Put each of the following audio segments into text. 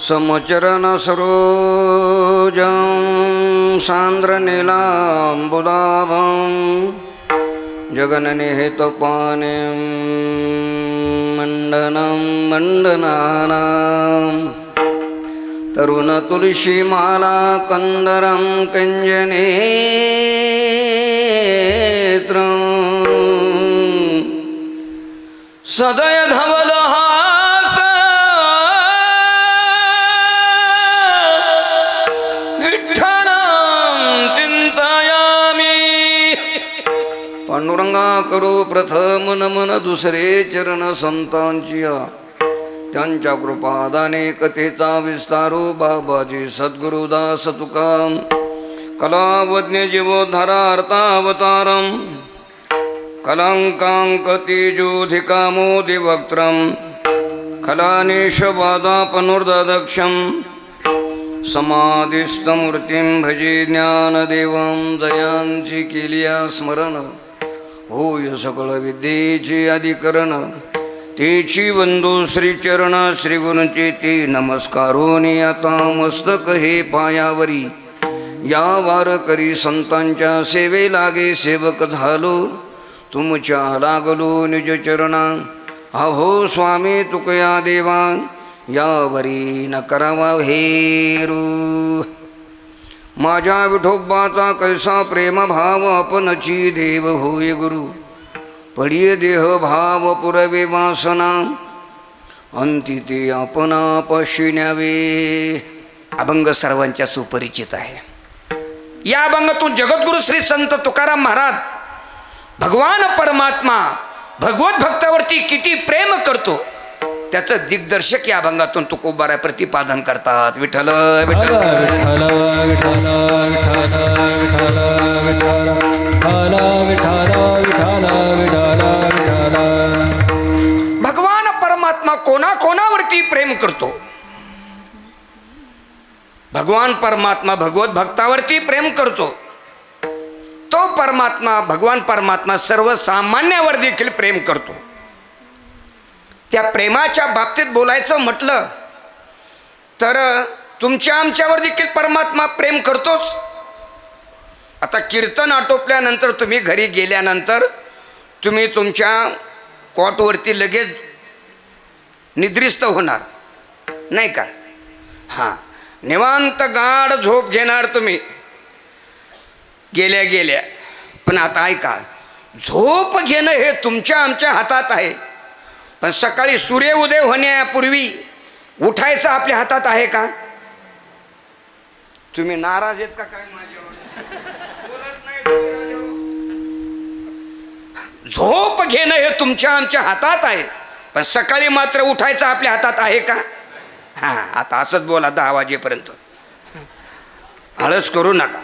समचरण सरोजं सान्द्रनीलाम्बुदाभं जगन्निहितपाणिं मण्डनं मण्डनानां तरुणतुलसीमाला कन्दरं कञ्जनेत्रं सदय धवलहास विठ्ठलं चिंतयामि पांडुरंगा करो प्रथम नमन दुसरे चरण संतांचिया त्यांच्या कृपादाने कथेचा विस्तारो बाबाजी सद्गुरुदास तुका कलावज्ञ जीवोद्धारार्थावतारम कलंकांकतिजोधिकामोदिवक्त्रं खलानिशवादापनुर्दक्षं समाधिस्थमूर्तिं भजे ज्ञानदेवं जयांची केलिया स्मरण होय सकळ विद्येचे अधिकरण तेची वंदो श्रीचरण श्रीगुरूंचे ते नमस्कारोनी आता मस्तक हे पायावरी या वारकरी संतांच्या सेवे लागे सेवक झालो तुमच्या लागलो निज चरणा अहो स्वामी तुकया देवा यावरी न करावा हेरू माझ्या विठोबाचा कैसा प्रेम भाव आपणची देव होय गुरु पडिये देह भाव पुरवे वासना अंती ते आपणा पशिण्यावे. अभंग सर्वांच्या सुपरिचित आहे. या अभंगातून जगद्गुरु श्री संत तुकाराम महाराज भगवान परमात्मा भगवत भक्तावरती किती प्रेम करतो त्याचं दिग्दर्शक या अभंगातून तुकोबारा प्रतिपादन करतात. विठ्ठल विठ्ठल विठ्ठल विठ्ठल विठ्ठल. भगवान परमात्मा कोणाकोणावरती प्रेम करतो. भगवान परमात्मा भगवत भक्तावरती प्रेम करतो. तो परमात्मा भगवान परमात्मा सर्वसामान्यावर देखील प्रेम करतो. त्या प्रेमाच्या बाबतीत बोलायचं म्हटलं तर तुमच्या आमच्यावर देखील परमात्मा प्रेम करतोच. आता कीर्तन आटोपल्यानंतर तुम्ही घरी गेल्यानंतर तुम्ही तुमच्या कॉटवरती लगेच निद्रिस्त होणार नाही का. हां, निवांत गाढ झोप घेणार तुम्ही गेल्या गेल्या. पण आता ऐका, झोप घेणं हे तुमच्या आमच्या हातात आहे. पण सकाळी सूर्य उदय होण्यापूर्वी उठायचं आपल्या हातात आहे का. तुम्ही नाराज आहेत का काय माझ्यावर. झोप घेणं हे तुमच्या आमच्या हातात आहे. पण सकाळी मात्र उठायचं आपल्या हातात आहे का. हां, आता असंच बोला 10 वाजेपर्यंत. आळस करू नका.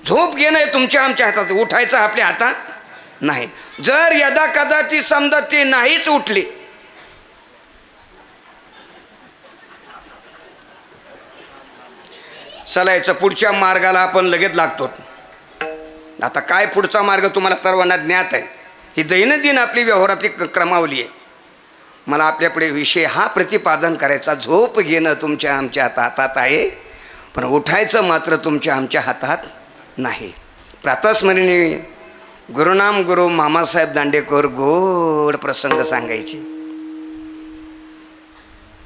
झोप घेणं हे तुमच्या आमच्या हातात, उठायचं आपल्या हातात नाही. जर यदा कदाचित समजा ती नाहीच उठली चलायचं पुढच्या मार्गाला आपण लगेच लागतो. आता काय पुढचा मार्ग तुम्हाला सर्वांना ज्ञात आहे. ही दैनंदिन आपली व्यवहारातली क्रमावली आहे. मला आपल्यापुढे विषय हा प्रतिपादन करायचा. झोप घेणं तुमच्या आमच्या हातात आहे, पण उठायचं मात्र तुमच्या आमच्या हातात नाही. प्रातस्मरणी गुरुनाम गुरु मामासाहेब दांडेकर गोड प्रसंग सांगायचे.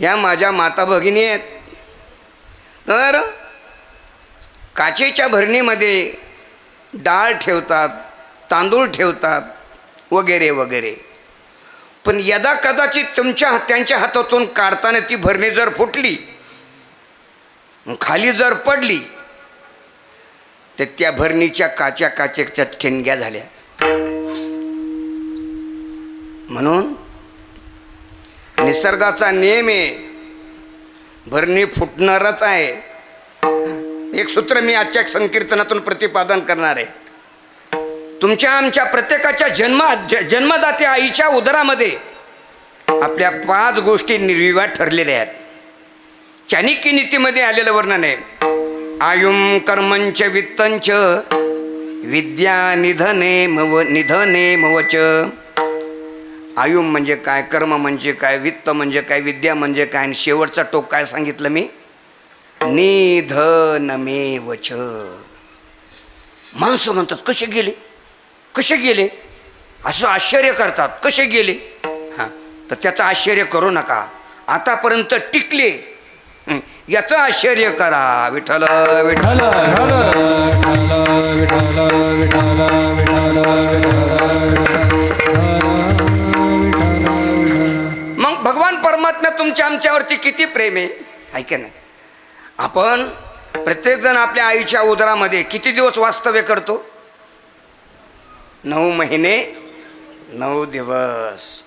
या माझ्या माता भगिनी आहेत. तर काचेच्या भरणीमध्ये डाळ ठेवतात, तांदूळ ठेवतात वगैरे वगैरे. पण यदा कदाचित त्यांच्या हातातून काढताना ती भरणी जर फुटली, खाली जर पडली, तर त्या भरणीच्या काचेच्या ठिणग्या झाल्या. म्हणून निसर्गाचा नियम आहे, भरणी फुटणारच आहे. एक सूत्र मी आजच्या संकीर्तनातून प्रतिपादन करणार आहे. तुमच्या आमच्या प्रत्येकाच्या जन्मदाते आईच्या उदरामध्ये आपल्या 5 गोष्टी निर्विवाद ठरलेल्या आहेत. चाणक्य नीतीमध्ये आलेलं वर्णन आहे. आयुम कर्मंच वित्तंच विद्या निधने मवच आयु म्हणजे काय, कर्म म्हणजे काय, वित्त म्हणजे काय, विद्या म्हणजे काय, आणि शेवटचा टोक काय सांगितलं मी? निधनमेव च. माणसं म्हणतात कसे गेले, कसे गेले, असं आश्चर्य करतात, कसे गेले. हां, तर त्याचं आश्चर्य करू नका, आतापर्यंत टिकले याचं आश्चर्य करा. विठ्ठल विठ्ठल मग भगवान परमात्मा तुमच्या आमच्यावरती किती प्रेम आहे, ऐका नाही. आपण प्रत्येकजण आपल्या आईच्या उदरामध्ये किती दिवस वास्तव्य करतो? 9 महिने 9 दिवस.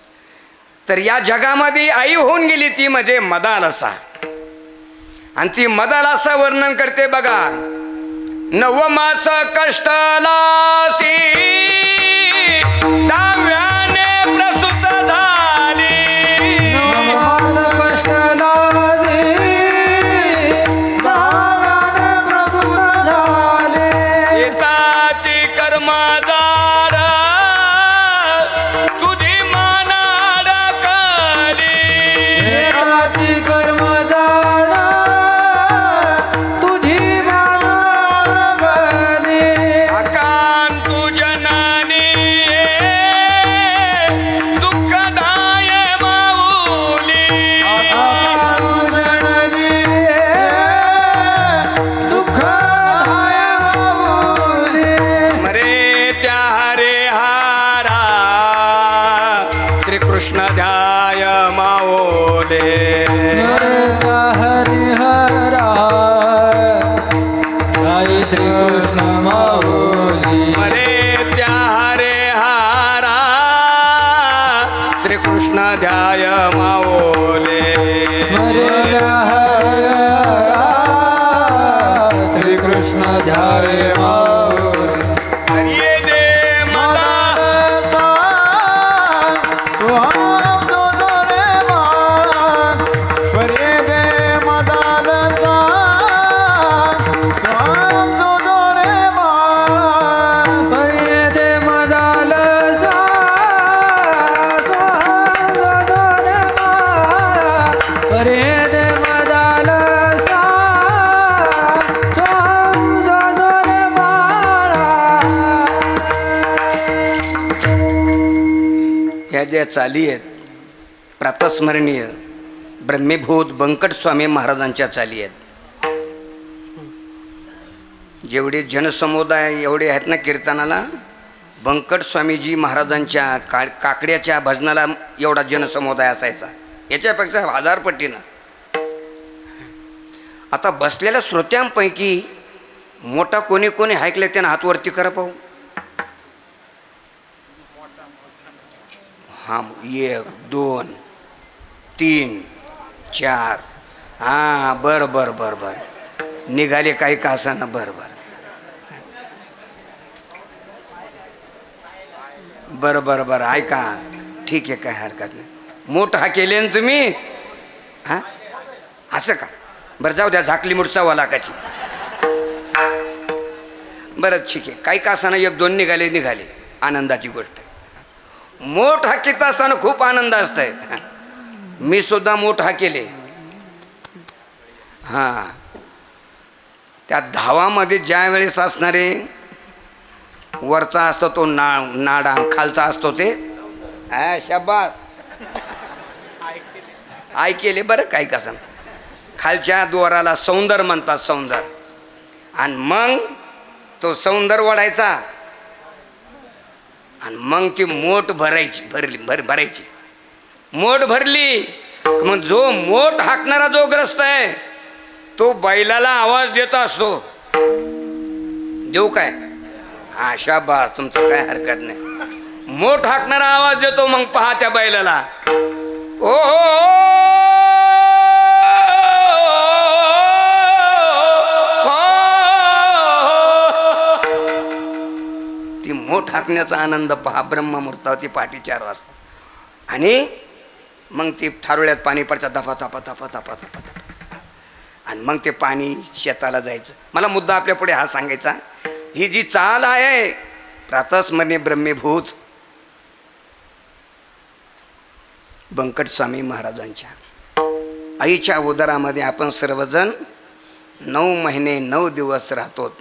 तर या जगामध्ये आई होऊन गेली ती म्हणजे मदालसा, आणि ती मदालसा वर्णन करते बघा. 9 मास कष्टलासी दहाव्याने प्रसूत झाली. एकाची कर्मदार तुझी मानाड कली. एकाची कर्मदार तुझी मानाड कली. अकान तू जननी दुःखदाय माऊली. स्मरे त्या हरे हारा श्रीकृष्ण ध्याय माओले. हरिहरा जय श्री कृष्ण माऊली. स्मरे त्या हरे हारा श्रीकृष्ण ध्याय माओले. श्री कृष्ण ध्याय माऊली. ये दे मदा हरे दे मदालसा हरे दे मदालसा ह्या ज्या चाली आहेत प्रातस्मरणीय ब्रह्मीभूत बंकट स्वामी महाराजांच्या चाली आहेत. जेवढे जनसमुदाय एवढे आहेत ना कीर्तनाला, बंकट स्वामीजी महाराजांच्या काकड्याच्या भजनाला एवढा जनसमुदाय असायचा, याच्यापेक्षा 1000 पटीनं. आता बसलेल्या श्रोत्यांपैकी मोठा कोणी कोणी ऐकले त्यानं हातवरती करा पाहू. हां, 1 2 3 4. हां, बरं बरं बरं बरं, निघाले काही का असाना. बरं बरं बरं बरं बरं, ऐका, ठीक आहे, काय हरकत नाही. मोठ हा केले ना तुम्ही. हां, असं का? बरं जाऊ द्या, झाकली मुठचा वालाकाची. बरं ठीक आहे, काही का असाना, 1 2 निघाले, आनंदाची गोष्ट आहे. मोठ हाकीत असताना खूप आनंद असतंय. मी सुद्धा मोठ हाकेले. हां, त्या धावामध्ये ज्या वेळेस असणारे वरचा असतो तो नाडा, खालचा असतो ते शाबास ऐकेले. बरं काही कसं, खालच्या द्वाराला सौंदर्य म्हणतात, सौंदर्य. आणि मग तो सौंदर्य वाढायचा, आणि मग ती मोठ भरायची. मोठ भरली मग जो मोठ हाकणारा जो ग्रस्त आहे तो बैलाला आवाज देत असतो. देऊ काय? हा, शाबास, तुमचं काय हरकत नाही. मोठ हाकणारा आवाज देतो, मग पहा त्या बैलाला, ओ ती मोठ हाकण्याचा आनंद पहा. ब्रह्ममुहूर्तावरती पहाटे 4 वाजता. आणि मग ती थारोळ्यात पाणी पडतं, धपा धपा धपा धपा धपा धपा, आणि मग ते पाणी शेताला जायचं. मला मुद्दा आपल्या पुढे हा सांगायचा, ही जी चाल आहे प्रातस्मरणी ब्रह्मीभूत, बंकट स्वामी महाराजांच्या आईच्या उदरामध्ये आपण सर्वजण 9 महिने 9 दिवस राहतो.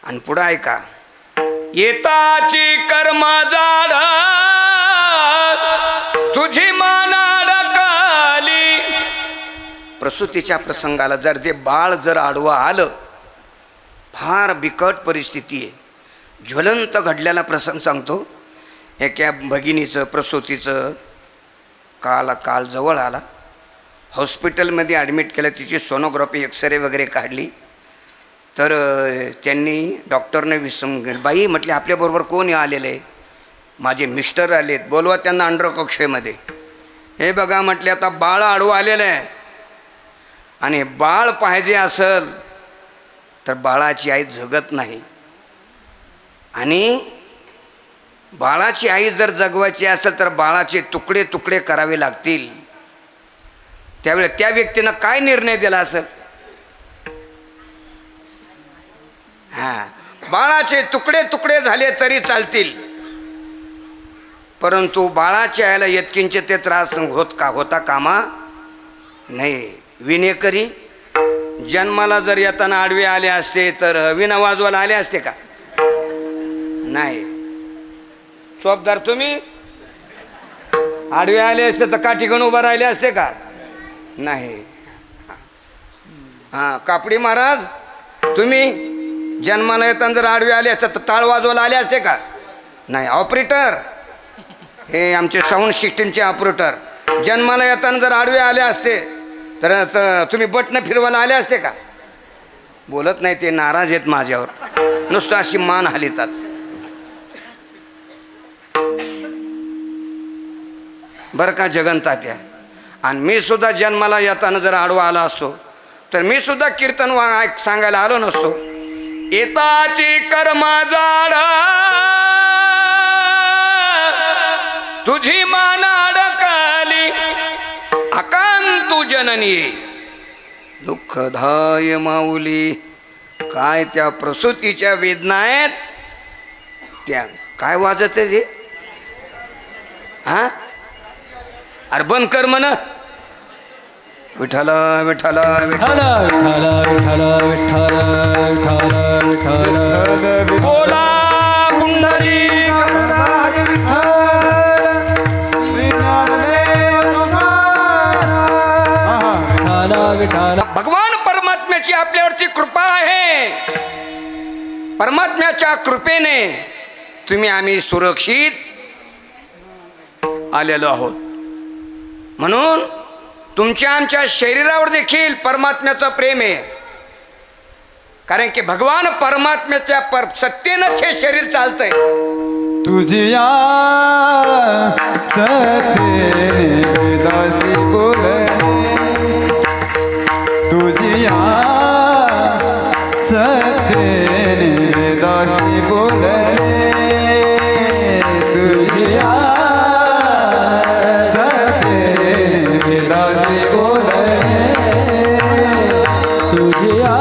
आणि पुढं ऐका, येताची कर्म जाड तुझी मानाड काली. प्रसूतीच्या प्रसंगाला जर ते बाळ जर आडवं आलं, फार बिकट परिस्थिती आहे. ज्वलंत घडलेला प्रसंग सांगतो. एका भगिनीचं प्रसूतीचं काळ जवळ आला. हॉस्पिटलमध्ये ॲडमिट केलं. तिची सोनोग्राफी एक्सरे वगैरे काढली. तर त्यांनी डॉक्टरने बाई म्हटले आपल्याबरोबर कोण आलेलं आहे? माझे मिस्टर आलेत, बोलवा त्यांना अंडर कक्षेमध्ये. हे बघा म्हटले आता बाळ आडवं आलेलं आहे आणि बाळ पाहिजे असेल तर बाळाची आई जगत नाही. आणि बाळाची आई जर जगवायची असेल तर बाळाचे तुकडे तुकडे करावे लागतील. त्यावेळी त्या व्यक्तीनं काय निर्णय दिला असेल? बाळाचे तुकडे तुकडे झाले तरी चालतील, परंतु बाळाच्या आईला यत्किंचित ते त्रास होता कामा नाही. विनेकरी जन्माला जर येताना आडवे आले असते तर विना वाजवायला आले असते का? नाही. चोपदार तुम्ही आडवे आले असते तर काठीगण उभा राहिले असते का? नाही. कापडी महाराज तुम्ही जन्माला येताना जर आडवे आले असते तर टाळ वाजवायला आले असते का? नाही. ऑपरेटर, हे आमचे साऊंड सिस्टीमचे ऑपरेटर, जन्माला येताना जर आडवे आले असते तर तुम्ही बटणं फिरवायला आले असते का? बोलत नाही. ते नाराज आहेत माझ्यावर, नुसतं अशी मान हलितात. बरं का जगनतात्या. आणि मी सुद्धा जन्माला येताना जर आडवा आला असतो तर मी सुद्धा कीर्तन सांगायला आलो नसतो. येताची कर्म जाड तुझी मानाड काली आकांतू जननी दुःखदाय माऊली. काय त्या प्रसूतीच्या वेदना आहेत त्या. काय वाजत आहे जे? अरे बंद कर म्हण. विठ्ठल विठ्ठल विठ्ठल विठ्ठल विठ्ठल विठ्ठल विठ्ठल बोला पुंडरी. भगवान परमात्म्याची आपल्यावरती कृपा आहे. परमात्म्याच्या कृपेने आम्ही सुरक्षित आलेलो आहोत. म्हणून तुमच्या आमच्या शरीरावर देखील परमात्म्याचं प्रेम आहे. कारण की भगवान परमात्म्याच्या सत्तेनंच हे शरीर चालतंय. तुझिया सत्तेने दासी बोलणे, तुझिया सत्तेने दासी बोलणे, तुझिया सत्तेने दासी बोलणे, तुझिया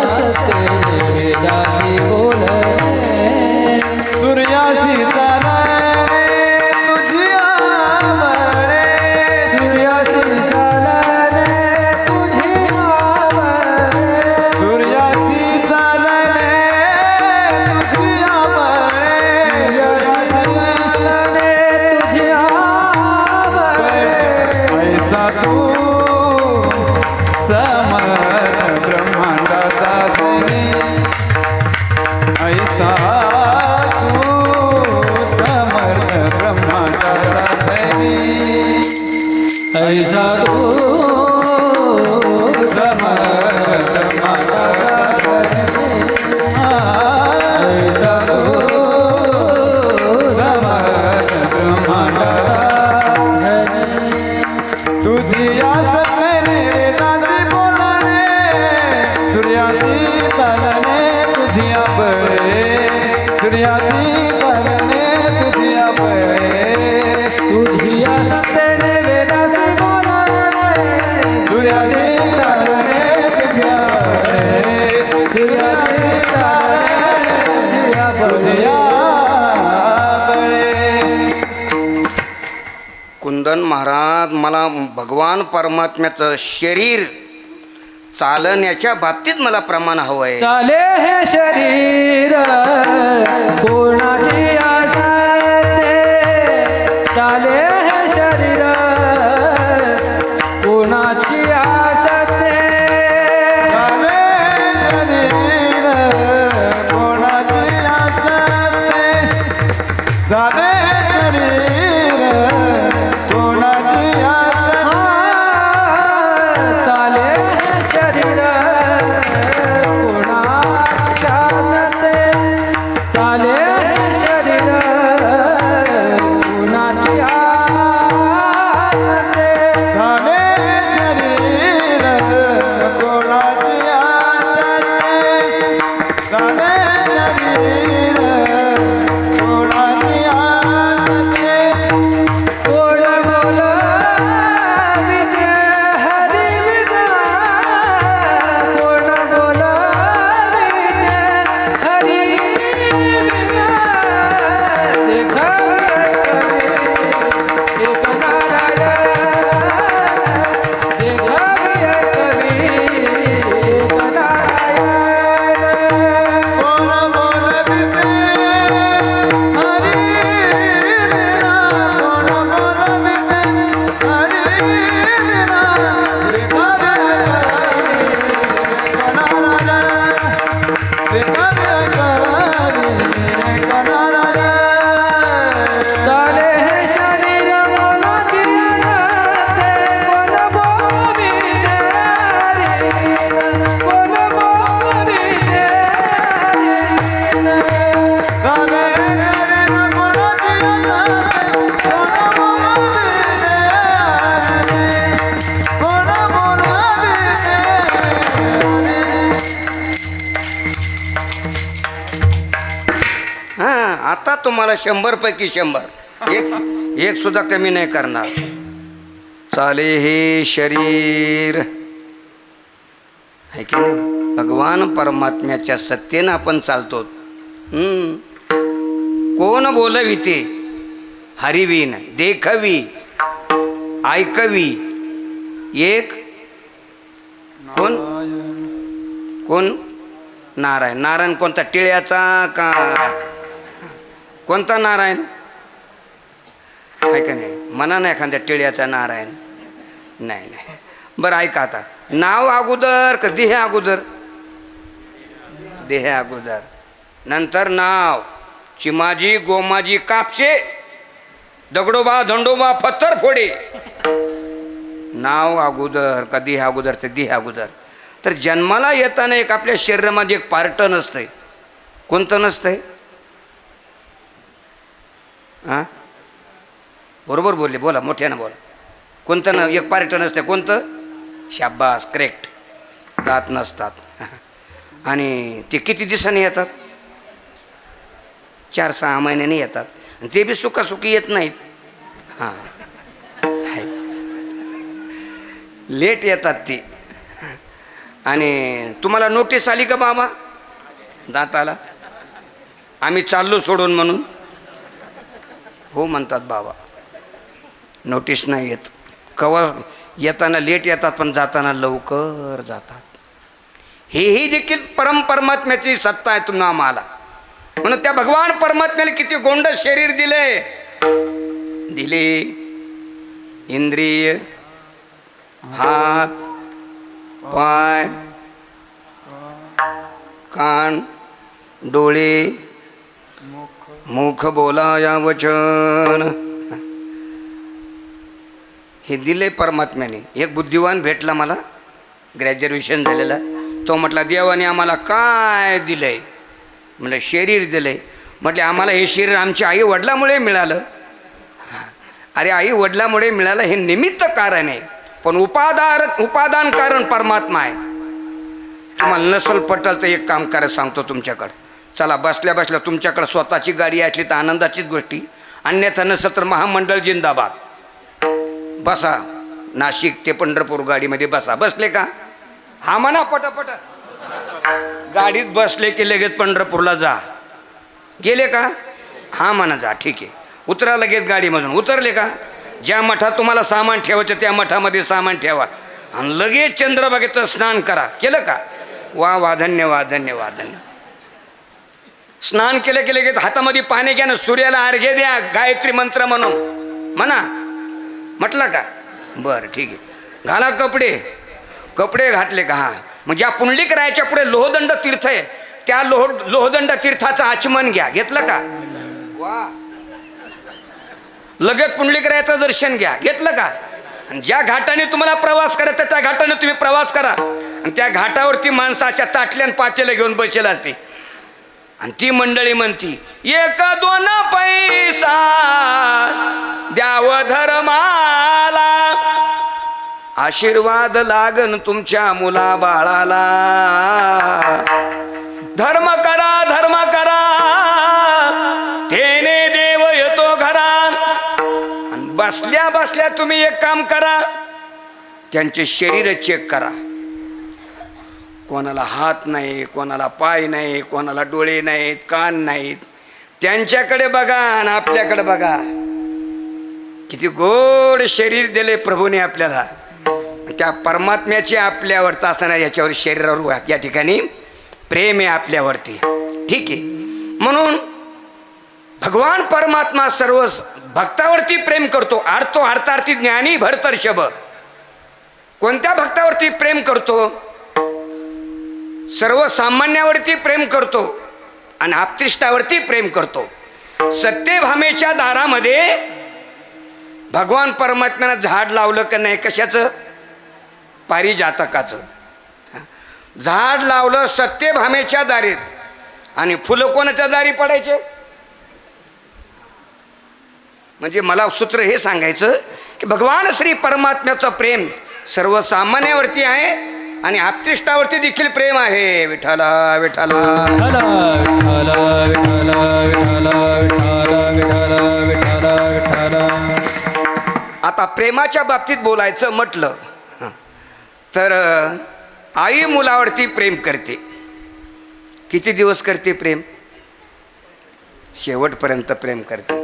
सत्तेने दासी बोलणे, सूर्यासी चालणे तुझिया बळे, सूर्यासी चालणे तुझिया बळे, सूर्यासी चालणे तुझिया बळे, चालणे तुझिया बळे, ऐसा तू समर्थ ब्रह्मांडाचा धनी, ऐसा तू समर्थ ब्रह्मांडाचा धनी, ऐसा तू समर्थ ब्रह्मांडाचा धनी, ऐसा तू समर्थ ब्रह्मांडाचा धनी, तुझिया सत्तेने वेदांती बोलणे, सूर्यासी चालणे तुझिया बळे, सूर्यासी चालणे तुझिया बळे, तुझिया सत्तेने वेदासी बोलणे, सूर्यासी चालणे तुझिया बळे, सूर्यासी चालणे तुझिया बळे, महाराज मला भगवान परमात्म्याचं शरीर चालण्याच्या बाबतीत मला प्रमाण हवं आहे. चाले हे शरीर कोणाची असते, चाले हे शरीर कोणाची असते, चाले शरीर कोणाची असते, चाले शरीर कोणाची असते, चाले हे शरीर कोणाची असते, चाले हे शरीर कोणाची असते, चाले शरीर कोणाची असते, चाले शरीर कोणाची असते. गोड बोलाविते हरी विना, गोड बोलाविते हरी विना, देखावे एक नारायण, देखावे कवी एक नारायण. कोण बोलविते हरी विना, कोण बोलविते हरी विना, देखावे कवी एक नारायण. चाले हे शरीर कोणाची असते, कोण बोलविते हरी, कोण बोलविते हरी. चाले शरीर कोणाची असते, कोण बोलविते हरी, कोण बोलविते हरी. हां आता तुम्हाला 100 पैकी 100 एक सुद्धा कमी नाही करणार. चाले हे शरीर आहे की नाही, भगवान परमात्म्याच्या सत्तेनं आपण चालतो. कोण बोलविते हरिवीन, देखवी ऐकवी एक कोण कोण नारायण. नारायण कोणता, टिळ्याचा का कोणता नारायण आहे का नाही, म्हणा नाही एखाद्या टिळ्याचा नारायण. नाही नाही बरं ऐका आता, नाव अगोदर का देह अगोदर? देह अगोदर, नंतर नाव. चिमाजी गोमाजी कापसे, दगडोबा धंडोबा पत्थर फोडे. नाव अगोदर का देह अगोदर? ते देह अगोदर. तर जन्माला येताना एक आपल्या शरीरामध्ये एक पार्ट नसतंय. कोणतं नसतंय? हां बरोबर बोलले, बोला मोठ्यानं बोला. कोणतं ना एक पार्ट नसतं? कोणतं? शाबास, करेक्ट. दात नसतात. आणि ते किती दिवसांनी येतात? 4-6 महिन्यांनी येतात. आणि ते बी सुखासुखी येत नाहीत. हां लेट येतात ते. आणि तुम्हाला नोटीस आली का बाबा दाताला आम्ही चाललो सोडून म्हणून? हो म्हणतात बाबा. नोटीस नाही येत. कवा येताना लेट येतात पण जाताना लवकर जातात. हेही देखील परमात्म्याची सत्ता आहे तुम्हाला आम्हाला. म्हणून त्या भगवान परमात्म्याने किती गोंड शरीर दिले. इंद्रिय, हात, पाय, कान, डोळे, मुख बोलाया वचन, हे दिले परमात्म्याने. एक बुद्धिवान भेटला मला, ग्रॅज्युएशन झालेला. तो म्हटला देवाने आम्हाला काय दिलंय? म्हणजे शरीर दिलंय. म्हटले आम्हाला हे शरीर आमच्या आई वडिलामुळे मिळालं. अरे आई वडिलामुळे मिळालं हे निमित्त कारण आहे, पण उपादान कारण परमात्मा आहे. तुम्हाला नसल पटल तर एक काम करायला सांगतो तुमच्याकडं. चला बसल्या बसल्या तुमच्याकडं स्वतःची गाडी असली तर आनंदाचीच गोष्टी, अन्यथा नसलं तर महामंडळ जिंदाबाद. बसा, नाशिक ते पंढरपूर गाडीमध्ये बसा. बसले का? हा म्हणा पटापट. गाडीत बसले की लगेच पंढरपूरला जा. गेले का? हा म्हणा जा. ठीक आहे. उतरा लगेच गाडीमधून. उतरले का? ज्या मठात तुम्हाला सामान ठेवायचं त्या मठामध्ये सामान ठेवा आणि लगेच चंद्रभागेचं स्नान करा. केलं का? वा वा, धन्यवाद धन्यवाद धन्यवाद. स्नान केलं की लगेच हातामध्ये पाणी घ्या ना, सूर्याला अर्घ्य द्या गायत्री मंत्र म्हणून म्हणा. म्हटलं का? बरं ठीक आहे. घाला कपडे. कपडे घातले का? हां. मग ज्या पुंडलिक रायाच्या पुढे लोहदंड तीर्थ आहे त्या लोहदंड तीर्थाचं आचमन घ्या. घेतलं का? वा. लगेच पुंडलिक रायाचं दर्शन घ्या. घेतलं का? आणि ज्या घाटाने तुम्हाला प्रवास करायचा त्या घाटाने तुम्ही प्रवास करा. आणि त्या घाटावरती माणसं अशा ताटल्या आणि पातेलं घेऊन बसेल असते आणि ती मंडळी म्हणती, 1-2 पैसा द्याव धर्माला, आशीर्वाद लागन तुमच्या मुला बाळाला. धर्म करा धर्म करा तेने देव येतो घरा. आणि बसल्या बसल्या तुम्ही एक काम करा, त्यांचे शरीर चेक करा. कोणाला हात नाही, कोणाला पाय नाही, कोणाला डोळे नाहीत, कान नाहीत, त्यांच्याकडे बघा आणि आपल्याकडे बघा. किती गोड शरीर दिले प्रभूने आपल्याला. त्या परमात्म्याचे आपल्यावरती असताना याच्यावर शरीरावर या ठिकाणी प्रेम आहे आपल्यावरती. ठीक आहे. म्हणून भगवान परमात्मा सर्व भक्तावरती प्रेम करतो. आर्तो अर्थार्थी ज्ञानी भरतर्षभ. कोणत्या भक्तावरती प्रेम करतो? सर्वसामान्यावरती प्रेम करतो आणि आप्तिष्टावरती प्रेम करतो. सत्यभामेच्या दारामध्ये भगवान परमात्म्यानं झाड लावलं का नाही? कशाचं? पारिजातकाचं झाड लावलं सत्यभामेच्या दारीत. आणि फुलं कोणाच्या दारी पडायचे? म्हणजे मला सूत्र हे सांगायचं की भगवान श्री परमात्म्याचं प्रेम सर्वसामान्यावरती आहे आणि आप्तिष्टावरती देखील प्रेम आहे. विठ्ठला विठ्ठला आता प्रेमाच्या बाबतीत बोलायचं म्हटलं तर आई मुलावरती प्रेम करते. किती दिवस करते प्रेम? शेवटपर्यंत प्रेम करते.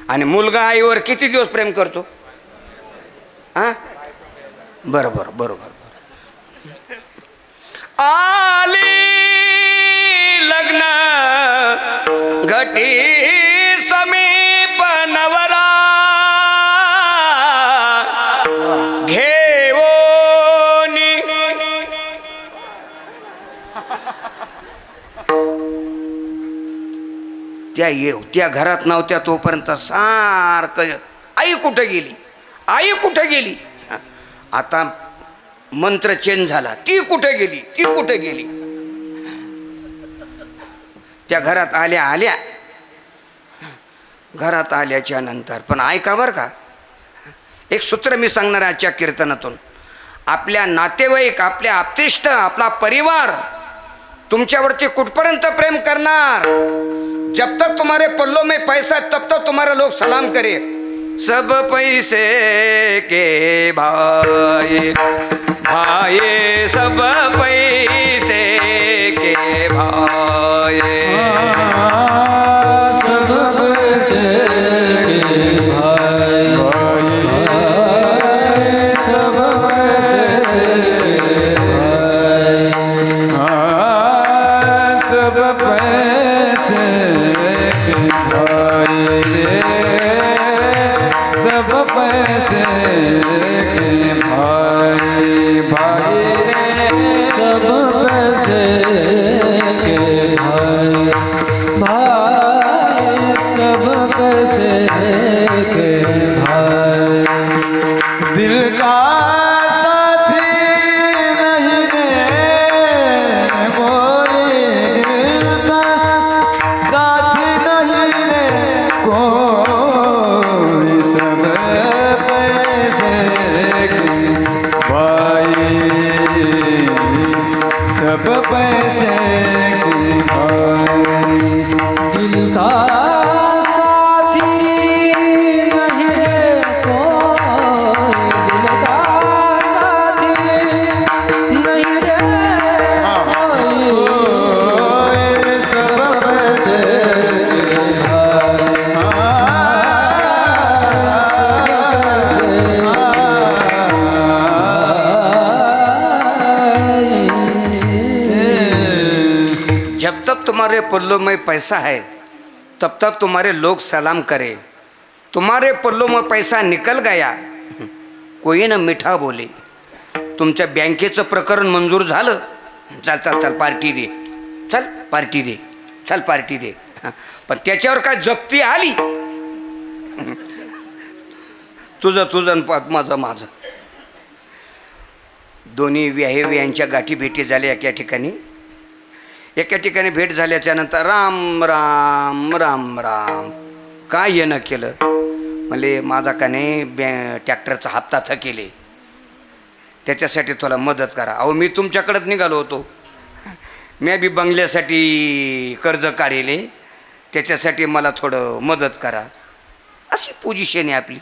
आणि मुलगा आईवर किती दिवस प्रेम करतो? हां, बरोबर बरोबर. आली लग्न घटी समीप नवरा घेवोनी. त्या घरात नव्हत्या तोपर्यंत सारखं आई कुठे गेली, आई कुठे गेली. आता मंत्र चेंज झाला, ती कुठे गेली, ती कुठे गेली. त्या घरात आल्या घरात आल्याच्या नंतर पण ऐका बरं का, एक सूत्र मी सांगणार आजच्या कीर्तनातून. आपल्या नातेवाईक, आपल्या आप्तिष्ट, आपला परिवार तुमच्यावरती कुठपर्यंत प्रेम करणार? जब तक तुम्हारे पल्लों में पैसा तब तक तुम्हारे लोग सलाम करे. सब पैसे के भाई भाई, सब पैसे के भाई, सब पैसे के भाई, सब पैसे के भाई, सब पैसे के भाई, सब पैसे के भाई, भाई सब पैसे के भाई, भाई सब पैसे के भाई. दिल का साथी नहीं रे कोई, दिल का साथी नहीं रे कोई, सब पैसे के भाई, सब पैसे के भाई. दिल का साथी नहीं रे कोई, दिल का तुम्हारे पल्लों में पैसा है तब तक तुम्हारे लोग सलाम करे, तुम्हारे पल्लों में पैसा निकल गया कोई ना मिठा बोले. तुमच्या बँकेचं प्रकरण मंजूर झालं, चल चल चल पार्टी दे, चल पार्टी दे, चल पार्टी दे. पण त्याच्यावर काय जप्ती आली, तुझं तुझं माझं माझं. दोन्ही व्याहेव्यांच्या गाठी भेटी झाल्या एका ठिकाणी. एका ठिकाणी भेट झाल्याच्या नंतर राम राम राम राम. काय येणं केलं म्हणजे माझा का नाही ट्रॅक्टरचा हप्ता थकेले, त्याच्यासाठी तुला मदत करा. अहो मी तुमच्याकडंच निघालो होतो, मी बी बंगल्यासाठी कर्ज काढले, त्याच्यासाठी मला थोडं मदत करा. अशी पोझिशन आहे आपली.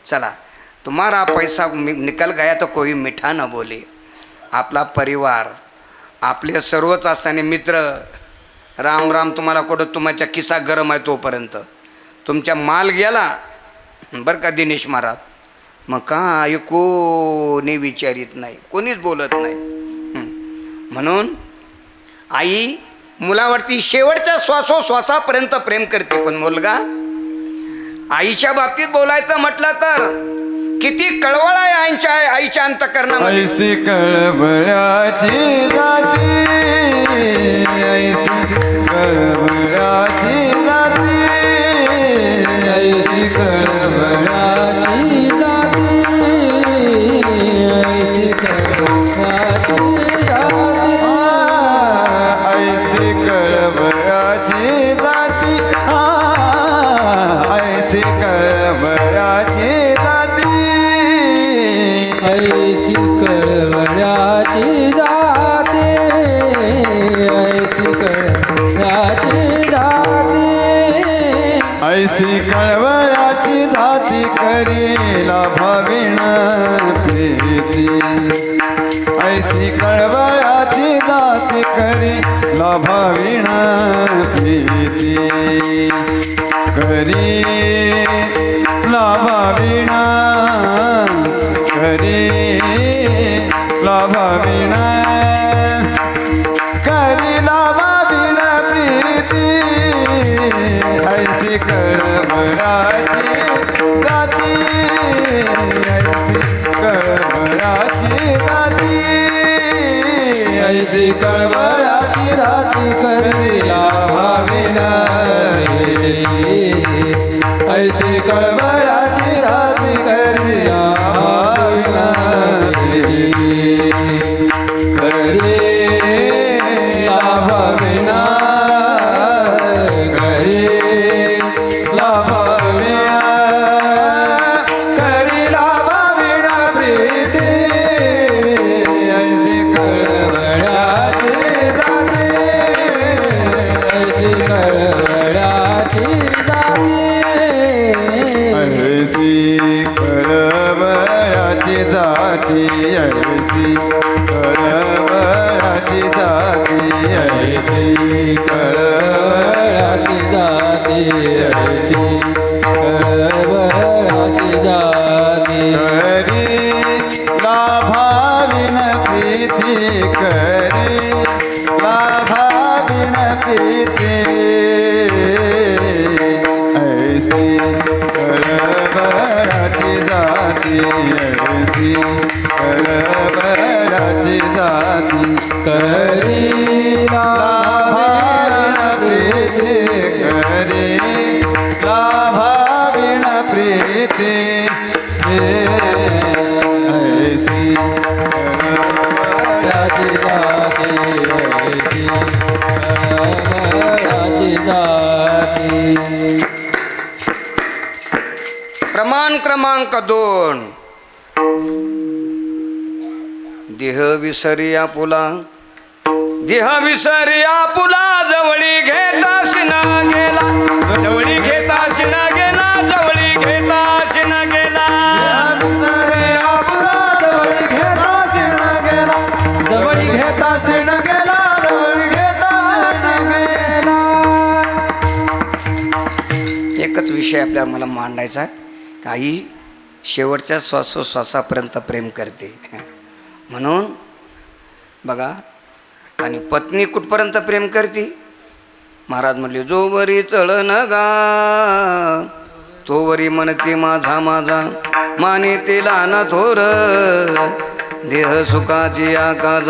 चला तुम्हारा पैसा निकल गया तो कोई मिठा न बोले. आपला परिवार आपले सर्वच असताना मित्र राम राम तुम्हाला कुठं तुमच्या किस्सा गरम आहे तोपर्यंत तुमच्या माल गेला बरं का दिनेश महाराज, मग काय कोणी विचारित नाही, कोणीच बोलत नाही. म्हणून आई मुलावरती शेवटच्या श्वासोश्वासापर्यंत प्रेम करते, पण मुलगा आईच्या बाबतीत बोलायचं म्हटलं तर किती कळवळ आहे आईच्या अंतःकरणामध्ये. ऐसी कळवळाची जाती, ऐसी कळवळाची जाती, ऐसी कळवळाची जाती, ऐसी कळवळाची जाती, ऐसी कळवळाची जाती, ऐसी कळवळाची जाती, ऐसी कळवळाची जाते, ऐसी कळवळाची जाते, ऐसी कळवळाची जाती करीला भाविण प्रीती, ऐसी कळवळाची जाती करीला भाविण प्रीती, करी लाभाविण, करी लाभाविण, करी लाभाविण प्रीती, ऐसी कळवळाची जाती, ऐसी कळवळाची जाती, ऐसी कळवळाची जाती करीला भाविण, ऐसी कळवळाची जाती करीला भाविण, करी लाभाविण, करी लाभाविण, करी लाभाविण प्रीती, ऐसी कळवळाची जाती, ऐसी कळवळाची जाते, ऐसी कळवळाची जाती, ऐसी कळवळाची जाती, ऐसी कळवळाची जाती, ऐसी कळवळाची जाती, करी लाभाविण प्रीती, करी लाभाविण प्रीती, ऐसी कळवळाची जाती, ऐसी कळवळाची जाती, करी लाभाविण प्रीती, करी लाभाविण प्रीती, ऐसी कळवळाची जाते, ऐसी कळवळाची जाते. प्रमाण क्रमांक 2. देह विसरिया पुला, देह विसरिया पुला, जवळी घेतास न गेला, जवळी घेतास न गेला, जवळी घेतास न गेला, जवळी घेता सिण गेला, जवळी घेता सिण गेला. एकच विषय आपल्याला मला मांडायचा आहे. काही शेवटच्या श्वासोश्वासापर्यंत प्रेम करते म्हणून बघा. आणि पत्नी कुठपर्यंत प्रेम करते, महाराज म्हणले जोवरी चढन गा तोवरी म्हणते माझा माझा माने तिला ना थोर देह सुखाची आकाश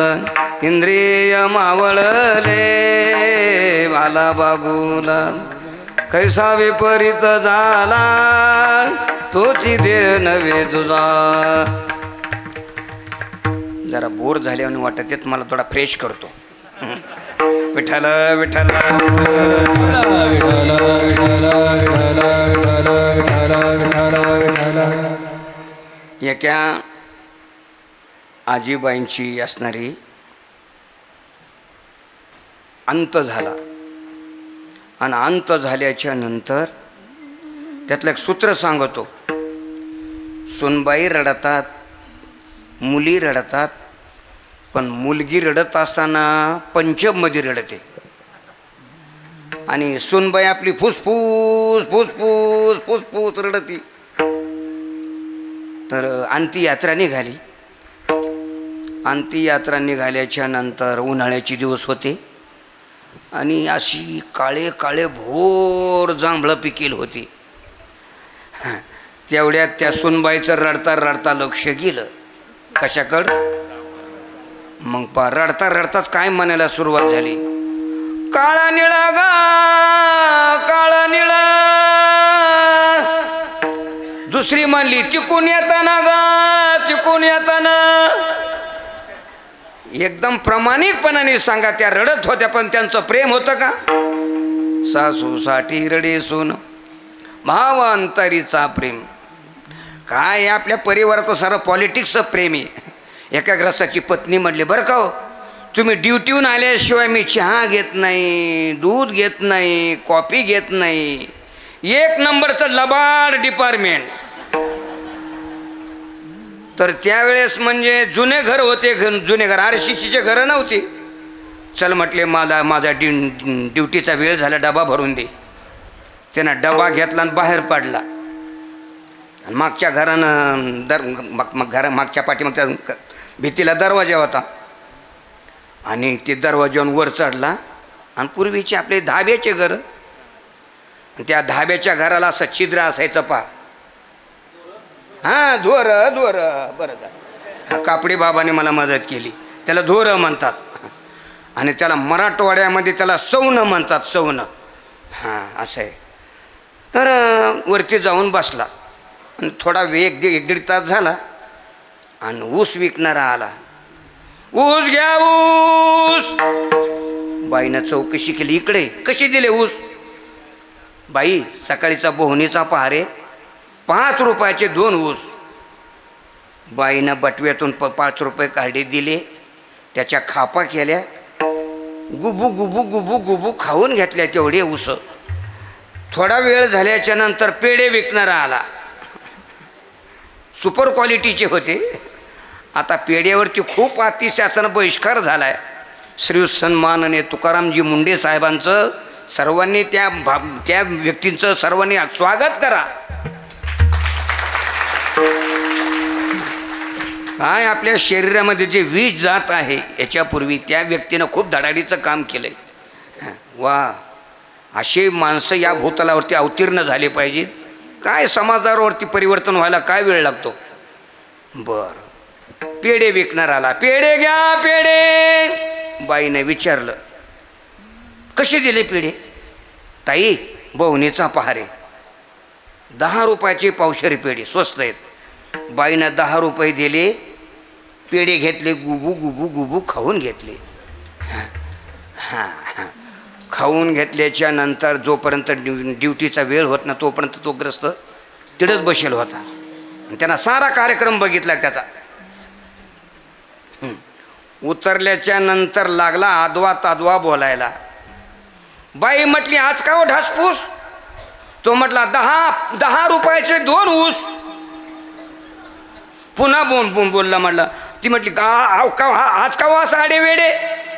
इंद्रिय मावळले भाला बागुला कैसा विपरीत झाला तोची देह नव्हे तुझा. जरा बोर झाल्याने वाटत येत मला थोडा फ्रेश करतो. विठ्ठल विठ्ठल एका आजीबाईंची असणारी अंत झाला आणि अंत झाल्याच्या नंतर त्यातलं एक सूत्र सांगतो. सुनबाई रडतात, मुली रडतात, पण मुलगी रडत असताना पंचममध्ये रडते आणि सुनबाई आपली फुसफूस फुसफूस फुसफूस रडती. तर अंत्ययात्रा निघाली. अंत्ययात्रा निघाल्याच्या नंतर उन्हाळ्याचे दिवस होते आणि अशी काळे काळे भोर जांभळं पिकेल होती. तेवढ्यात त्या सुनबाईचं रडता रडता लक्ष गेलं कशाकडं. मग रडता रडताच काय म्हणायला सुरुवात झाली, काळा निळा गा काळा निळा. दुसरी म्हणली तिकून येताना गा तिकून येताना. एकदम प्रामाणिकपणाने सांगा, त्या रडत होत्या पण त्यांचं प्रेम होतं का. सासूसाठी रडे सून भावांतरीचा प्रेम. काय आपल्या परिवाराचं सारं पॉलिटिक्सचं प्रेम आहे. एका ग्रस्ताची पत्नी म्हटली, बरं का हो तुम्ही ड्युटीहून आल्याशिवाय मी चहा घेत नाही, दूध घेत नाही, कॉफी घेत नाही. एक नंबरचं लबाड डिपार्टमेंट. तर त्यावेळेस म्हणजे जुने घर होते, जुने घर RCCचे घरं नव्हते. चल म्हटले माझा ड्युटीचा वेळ झाला, डबा भरून दे. त्यानं डबा घेतला आणि बाहेर पडला. आणि मागच्या घरानं मागच्या पाठीमागच्या भीतीला दरवाजा होता आणि ते दरवाजावरून वर चढला. आणि पूर्वीचे आपले धाब्याचे घर, त्या धाब्याच्या घराला असं छिद्र असायचं पहा. हां धोर धोर बरं झालं, कापडी बाबाने मला मदत केली. त्याला धोर म्हणतात आणि त्याला मराठवाड्यामध्ये त्याला सौनं म्हणतात, सौनं. हां असं आहे. तर वरती जाऊन बसला आणि थोडा वेळ एक दीड तास झाला आणि ऊस विकणारा आला. ऊस घ्या ऊस. बाईनं चौकशी केली, इकडे कशी दिले ऊस. बाई सकाळीचा बोहणीचा पहारे 5 रुपयाचे 2 ऊस. बाईनं बटव्यातून 5 रुपये काढे दिले, त्याच्या खापा केल्या, गुबू गुबू गुबू गुबू खाऊन घेतल्या तेवढे ऊस. थोडा वेळ झाल्याच्या नंतर पेढे विकणारा आला. सुपर क्वालिटीचे होते. आता पेढ्यावरती खूप अतिशासनाचा बहिष्कार झाला आहे. श्री सन्माननीय तुकारामजी मुंडे साहेबांचं सर्वांनी त्या व्यक्तींचं सर्वांनी स्वागत करा. काय आपल्या शरीरामध्ये जे विष जात आहे याच्यापूर्वी त्या व्यक्तीनं खूप धडाडीचं काम केलं आहे. वा, असे माणसं या भूतलावरती अवतीर्ण झाले पाहिजेत. काय समाजावरती परिवर्तन व्हायला काय वेळ लागतो. बर, पेढे विकणार आला, पेढे घ्या पेढे. बाईने विचारलं, कसे दिले पेढे. ताई बहुनीचा पहारे 10 रुपयाचे पावशेर पेढे, स्वस्त आहेत. बाईनं 10 रुपये दिले, पेढे घेतले, गुबू गुबू गुबू खाऊन घेतले. हां हां खाऊन घेतल्याच्या नंतर जोपर्यंत ड्युटीचा वेळ होत ना तोपर्यंत तो ग्रस्त तिथंच बसेल होता. त्यांना सारा कार्यक्रम बघितला त्याचा. उतरल्याच्या नंतर लागला आदवा तादवा बोलायला. बाई म्हटली, आज का हो ढासपूस. तो म्हटला 10 रुपयाचे 2 ऊस. पुन्हा बोलला. म्हटलं, ती म्हटली आज का वा साडे वेडे.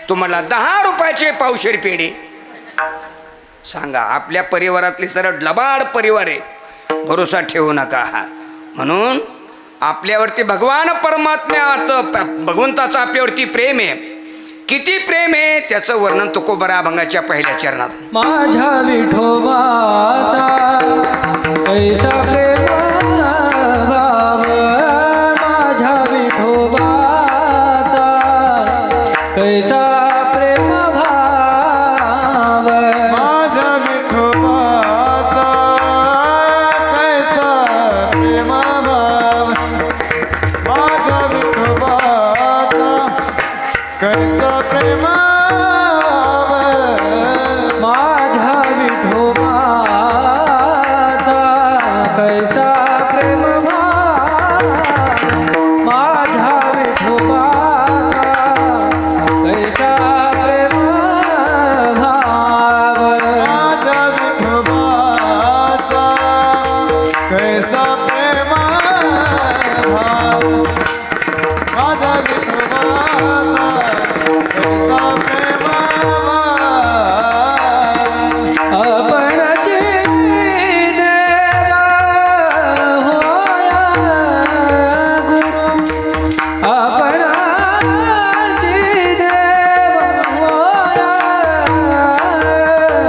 तो म्हटला 10 रुपयाचे पावशेर पेढे. सांगा, आपल्या परिवारातली सरळ लबाड परिवार आहे, भरोसा ठेवू नका. म्हणून आपल्यावरती भगवान परमात्म्याचं भगवंताचं आपल्यावरती प्रेम आहे. किती प्रेम आहे त्याचं वर्णन तुकोबरा अभंगाच्या पहिल्या चरणात. माझ्या विठोबाचा कैसा प्रेम भाव, माझ्या विठोबाचा कैसा प्रेम भाव, माझ्या विठोबाचा कैसा प्रेमभाव, माझ्या विठोबाचा कैसा प्रेमभाव, माझ्या विठोबाचा कैसा प्रेम भाव, माझ्या विठोबाचा कैसा प्रेम भाव, माझ्या विठोबाचा कैसा प्रेमभाव, माझ्या विठोबाचा कैसा प्रेमभाव. आपणची देवा होया गुरु, आपणची देवा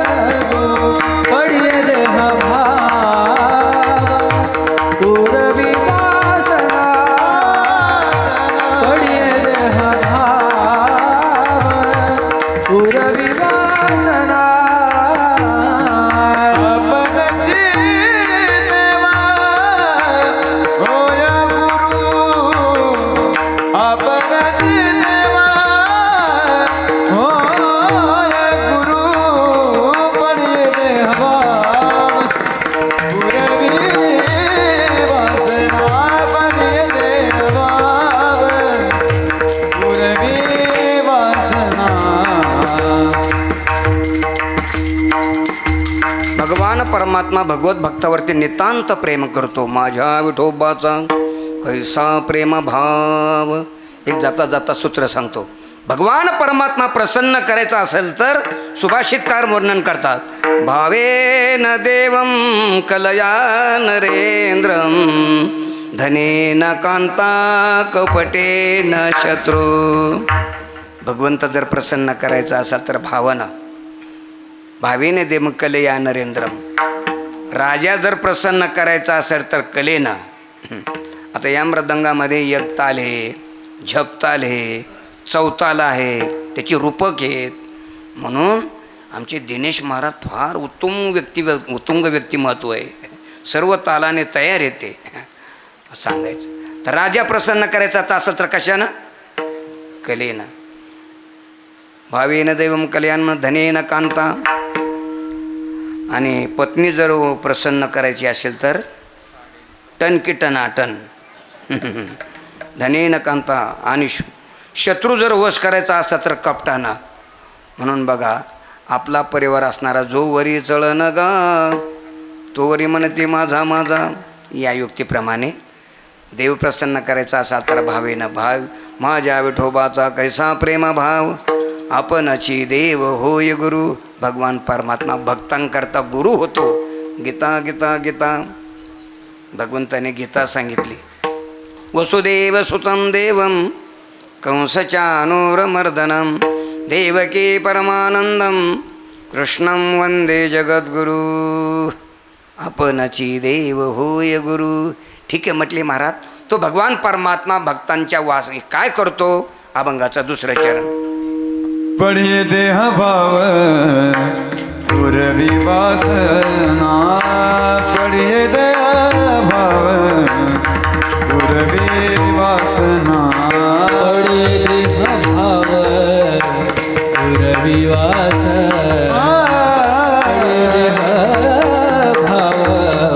होया गुरु, पडिये देह भाव पूर्वी वासना, पडिये देह भाव पूर्वी वासना. आपणची देवा होय गुरु, आपणची देवा होय गुरु, पडिये देह भाव पूर्वी वासना, पडिये देह भाव पूर्वी वासना. भगवान परमात्मा भगवत भक्तावरती नितांत प्रेम करतो. माझ्या विठोबाचा कैसा प्रेम भाव. एक जाता जाता सूत्र सांगतो. भगवान परमात्मा प्रसन्न करायचा असेल तर सुभाषितकार वर्णन करतात. भावेन देवं कलया नरेंद्रं, धनेन कांता कपटेन शत्रू. भगवंत जर प्रसन्न करायचा असेल तर भावेने देव कलया नरेंद्रम. राजा जर प्रसन्न करायचा असेल तर कलेनं. आता या मृदंगामध्ये एक ताल आहे, झपताल आहे, चौताल आहे, त्याची रूपक आहेत. म्हणून आमचे दिनेश महाराज फार उत्तुंग व्यक्तिमत्व आहे. सर्व तालाने तयार येते सांगायचं. तर राजा प्रसन्न करायचा असेल तर कशानं? कलेनं. भावेन दैवम कल्याण धनेन कांता. आणि पत्नी जर प्रसन्न करायची असेल तर टन की टनाटन धनेन कांता. आणि शत्रू जर वश करायचा असता तर कपटाना. म्हणून बघा आपला परिवार असणारा जो वरी चळन गा तो वरी म्हणते माझा माझा. या युक्तीप्रमाणे देव प्रसन्न करायचा असा तर भावेनं भाव. माझ्या विठोबाचा कैसा प्रेम भाव, आपणची देव होय गुरु. भगवान परमात्मा भक्तांकरता गुरु होतो. गीता गीता गीता भगवंताने गीता सांगितली. वसुदेव सुतं देवं कंसचानूरमर्दनं, देवकी परमानंदं कृष्णं वंदे जगद्गुरु. आपणची देव होय गुरु. ठीक आहे म्हटले महाराज. तो भगवान परमात्मा भक्तांच्या वास काय करतो? अभंगाचा दुसरं चरण. पडिये देह भाव पूर्वी वासना, पडिये देह भाव पूर्वी वासना. पडिये देह भाव पूर्वी वासना, पडिये देह भाव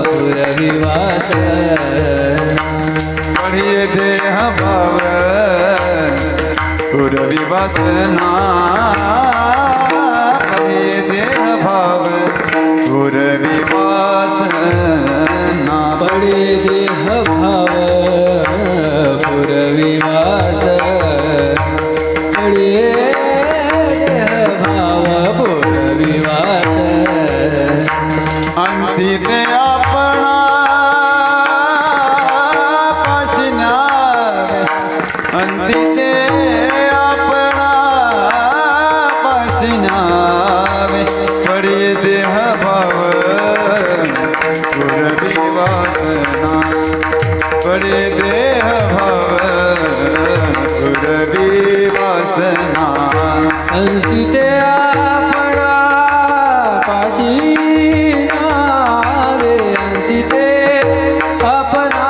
पूर्वी वासना, पडिये देह भाव पूर्वी वासना, पडिये देह भाव पूर्वी वासना. पडिये देह भाव पूर्वी वासना, पडिये देह भाव पूर्वी वासना. अंती ते आपणा पाशिना, अंती ते आपणा तिथे आपणा पाशी न्यावे तिथे आपणा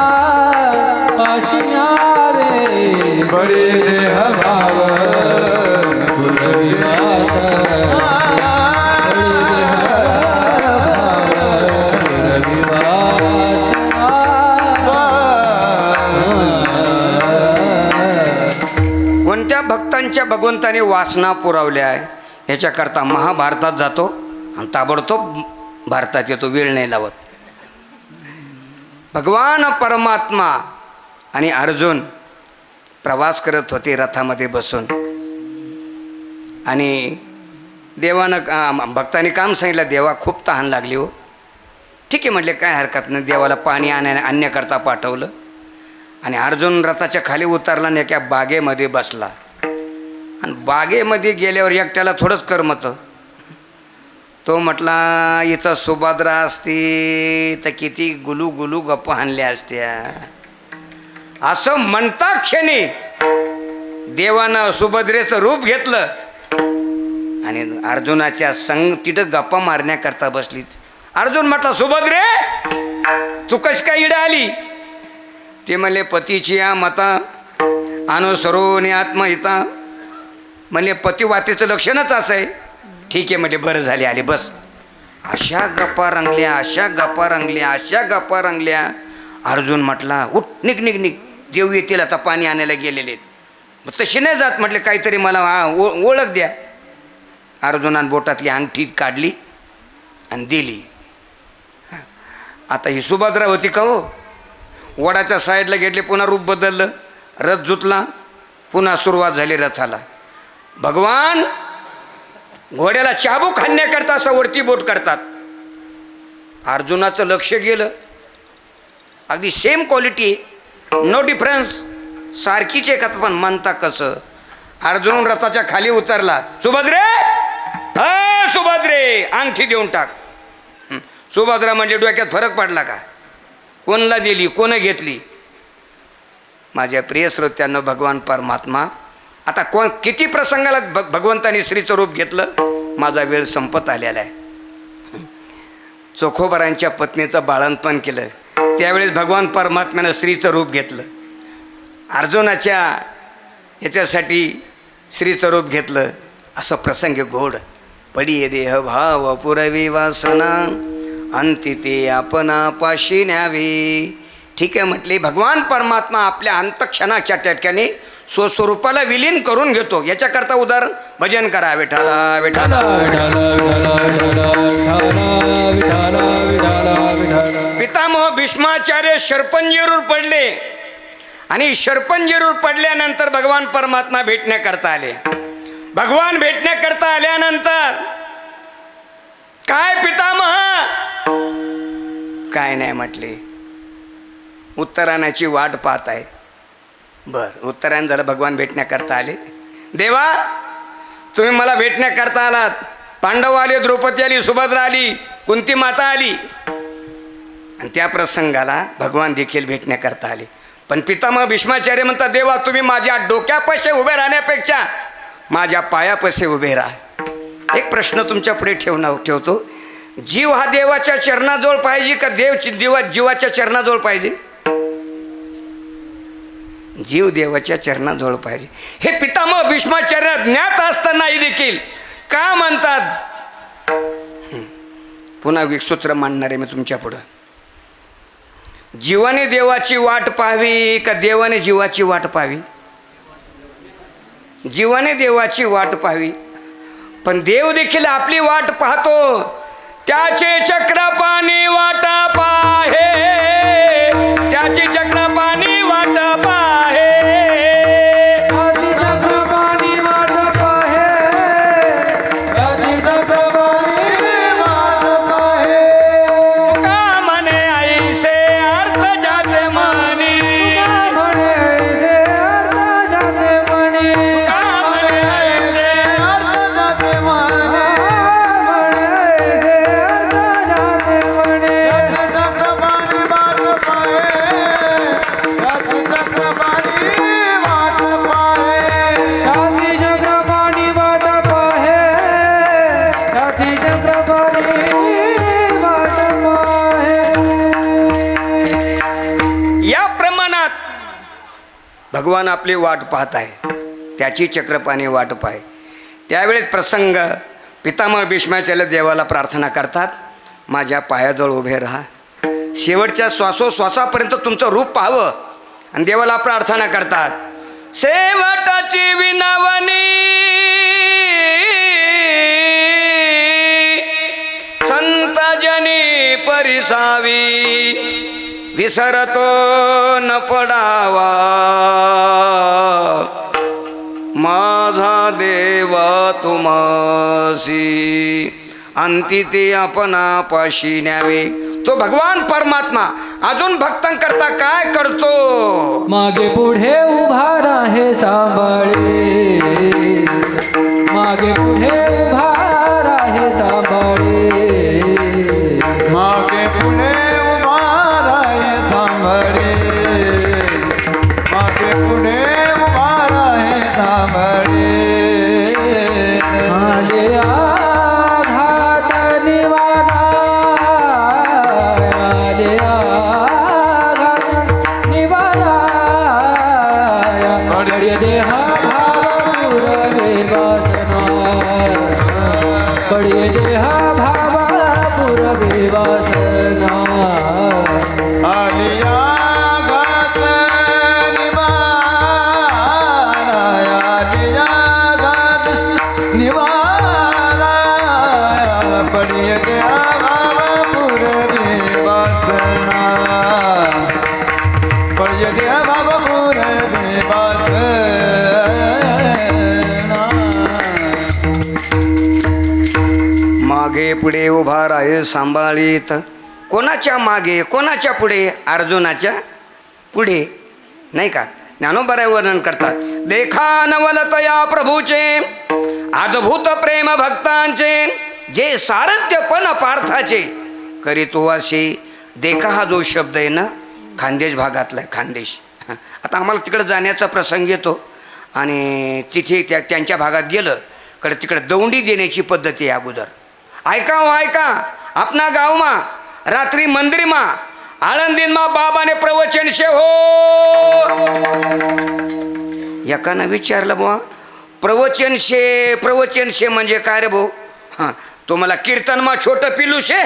पाशी न्यावे बळी देह भाव पुरविवास कोणत्या भक्तांच्या भगवंताने वासना पुरवल्या आहे याच्याकरता महाभारतात जातो आणि ताबडतोब भारतात येतो, वेळ नाही लावत. भगवान परमात्मा आणि अर्जुन प्रवास करत होते रथामध्ये बसून आणि देवानं भक्तांनी काम सांगितलं, देवा खूप तहान लागली हो. ठीक आहे म्हटले, काय हरकत नाही. देवाला पाणी आणण्याकरता पाठवलं आणि अर्जुन रथाच्या खाली उतरला आणि एका बागेमध्ये बसला. आणि बागेमध्ये गेल्यावर एकट्याला थोडंच करमतं. तो म्हटला, इथं सुभद्रा असती तर किती गुलू गुलू गप्पा हाणल्या असत्या. असं म्हणता क्षणी देवानं सुभद्रेचं रूप घेतलं आणि अर्जुनाच्या संग तिथं गप्पा मारण्याकरता बसली. अर्जुन म्हटला, सुभद्रे तू कशी काय इडं आली? ते म्हणले, पतीची या मता अनुसरून आत्महिता. म्हणले, पतिवातेचं लक्षणच असं आहे. ठीक आहे म्हणजे, बरं झाले आले, बस. अशा गप्पा रंगल्या, अशा गप्पा रंगल्या, अशा गप्पा रंगल्या. अर्जुन म्हटला, उठ, निघ निघ निघ, देव येतील आता, पाणी आणायला गेलेले. तशी नाही जात म्हटले, काहीतरी मला ओळख द्या. अर्जुनान बोटातली अंगठी काढली आणि दिली. आता ही सुभद्रा होती का हो? वडाच्या साईडला घेतले, पुन्हा रूप बदललं, रथ जुतला, पुन्हा सुरुवात झाली रथाला. भगवान घोड्याला चाबूक हाणण्याकरता असं वरती बोट करतात. अर्जुनाचं लक्ष गेलं, अगदी सेम क्वालिटी, नो डिफरन्स, सारखीच आहे का, पण म्हणता कसं. अर्जुन रथाच्या खाली उतरला, सुभद्रे सुभद्रे अंगठी देऊन टाक. सुभद्रा म्हणजे डोक्यात फरक पडला का? कोणला दिली, कोण घेतली? माझ्या प्रिय श्रोत्यांनो, भगवान परमात्मा आता किती प्रसंगाला भगवंतानी स्त्रीचं रूप घेतलं. माझा वेळ संपत आलेला आहे. चोखोबारांच्या पत्नीचं बाळंतपण केलं, त्यावेळेस भगवान परमात्म्यानं स्त्रीचं रूप घेतलं. अर्जुनाच्या याच्यासाठी स्त्रीचं रूप घेतलं. असं प्रसंग घोड पडी देह भाव पुरवी वासना अंती ते आपणा पाशी न्यावी. ठीक आहे म्हटले, भगवान परमात्मा आपल्या अंतक्षणाच्या टक्क्याने स्वस्वरूपाला विलीन करून घेतो. याच्याकरता उदाहरण, भजन करा विठाला विठाला. पितामह भीष्माचार्य शर्पंजरूर पडले आणि शर्पंजरूर पडल्यानंतर भगवान परमात्मा भेटण्याकरता आले. भगवान भेटण्याकरता आल्यानंतर काय पितामह? काय नाही म्हटले, उत्तरायणाची वाट पाहत आहे. बर, उत्तरायण झालं, भगवान भेटण्याकरता आले. देवा तुम्ही मला भेटण्याकरता आलात. पांडव आले, द्रौपदी आली, सुभद्रा आली, कुंती माता आली आणि त्या प्रसंगाला भगवान देखील भेटण्याकरता आले. पण पितामह भीष्माचार्य म्हणतात, देवा तुम्ही माझ्या डोक्यापाशी उभे राहण्यापेक्षा माझ्या पायापाशी उभे राहा. एक प्रश्न तुमच्या पुढे ठेवतो, जीव हा देवाच्या चरणाजवळ पाहिजे का जीवाच्या चरणाजवळ पाहिजे? जीव देवाच्या चरणाजवळ पाहिजे. हे पितामह भीष्माचार्य ज्ञात असतानाही देखील का म्हणतात? पुन्हा एक सूत्र मांडणार आहे मी तुमच्या पुढं. जीवाने देवाची वाट पाहावी का देवाने जीवाची वाट पाहावी? जीवाने देवाची वाट पाहावी. पण देव देखील आपली वाट पाहतो. त्याचे चक्रपाणी वाट पाहे, त्याची चक्रपाणी वाट पाहे, त्याची चक्रपाणी वाट पाहे, त्याची चक्रपाणी वाट पाहे. का म्हणे ऐसे अर्थ जाते म्हणे, म्हणे अर्थ जाते म्हणे, का म्हणे ऐसे अर्थ जाते म्हणे. म्हणे अर्थ जाते म्हणे. त्याची चक्रपाणी वाट पाहे, भगवान आपली वाट पाहत आहे, त्याची चक्रपाणी वाट पाहे. त्यावेळेस प्रसंग पितामह भीष्माचार्य देवाला प्रार्थना करतात, माझ्या पायाजवळ उभे राहा, शेवटच्या श्वासोश्वासापर्यंत तुमचं रूप पाहावं. आणि देवाला प्रार्थना करतात, शेवटाची विनवणी संतजनी परिसावी, विसरतो न पडावा माझा देव तुमासी, अंती ते आपणापाशी न्यावे. तो भगवान परमात्मा अजून भक्तांकरता काय करतो? मागे पुढे उभा राहे सांभाळे, मागे पुढे उभा राहे सांभाळे, मागे पुढे उभा राहे सांभाळे, मागे पुढे उभा राहे सांभाळे. माझे आघात निवारा, माझे आघात निवारा, पडे देहा भाव पुरवे वासना, पडे देहा भाव पुरवे वासना. आलिया घात निवारा, आलिया घात निवारा, पडिये त्या भाव पुरवे वासना, पडिये त्या भाव पुरवे वासना. मागे पुढे उभा राहे सांभाळीत. कोणाच्या मागे, कोणाच्या पुढे? अर्जुनाच्या पुढे, नाही का? ज्ञानोबराय वर्णन करतात, देखा नवलतया प्रभूचे अद्भुत प्रेम भक्तांचे, जे सारथ्यपण पार्थाचे करीतो असे. देखा हा जो शब्द आहे ना, खानदेश भागातला आहे, खानदेश. आता आम्हाला तिकडं जाण्याचा प्रसंग येतो आणि तिथे त्यांच्या भागात गेलं कडे तिकडे दौंडी देण्याची पद्धती आहे अगोदर. ऐका हो ऐका, आपणा गावमा रात्री मंदिरमा आळंदीनमा बाबाने प्रवचन शे हो. एकानं विचारलं बुवा, प्रवचन शे म्हणजे काय रे भाऊ? हां, तो मला कीर्तनमा छोटं पिलू शे.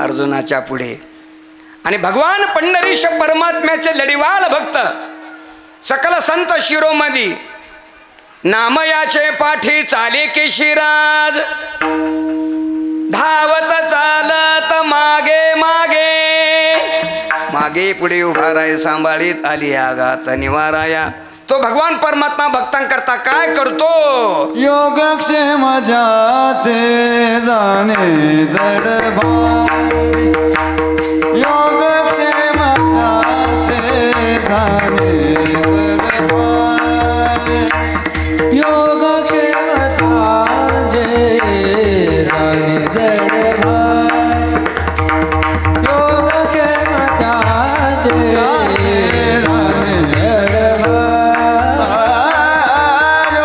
अर्जुनाच्या पुढे. आणि भगवान पंढरीश परमात्म्याचे लढीवाल भक्त सकल संत शिरोमधी नामयाचे पाठी चाले की शिराज, धावत चालत मागे मागे, मागे पुढे उभा राय सांभाळीत आली आघात निवाराया. तो भगवान परमात्मा भक्तांकरता काय करतो? योगक्षेम ज्याचे जाणे जड भाई, योगक्षेम ज्याचे जाणे जड भाई, योगक्षेमतांचे राणी जडभाय,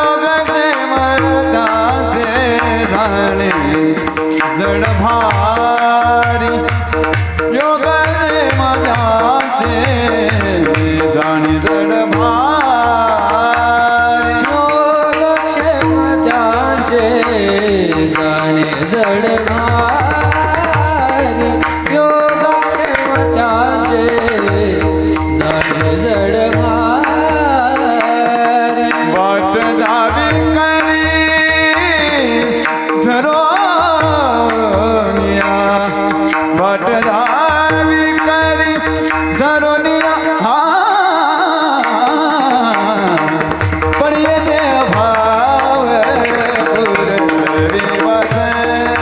योगक्षेमतांचे राणी जडभाय, योगक्षेम ज्याचे जाणे जड भारी, योगक्षेम ज्याचे जाणे जड भारी, योगक्षेमतांचे जाणे जडभाय, योगक्षेमतांचे जाणे जडभाय. वाट जावी करी धरोनिया, वाट जावी करी धरोनिया, हा पडिये ते भाव पुरवी वासना,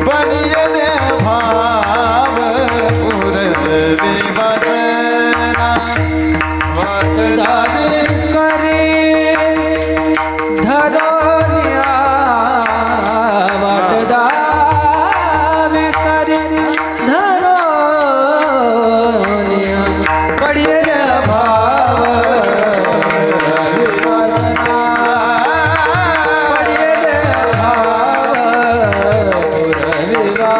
पडिये ते भाव पुरवी वासना. वाट दावी करी धरोनिया, वाट दावी करी धरोनिया, पडिये भाव वासना, पडिये भाव पुरविवा.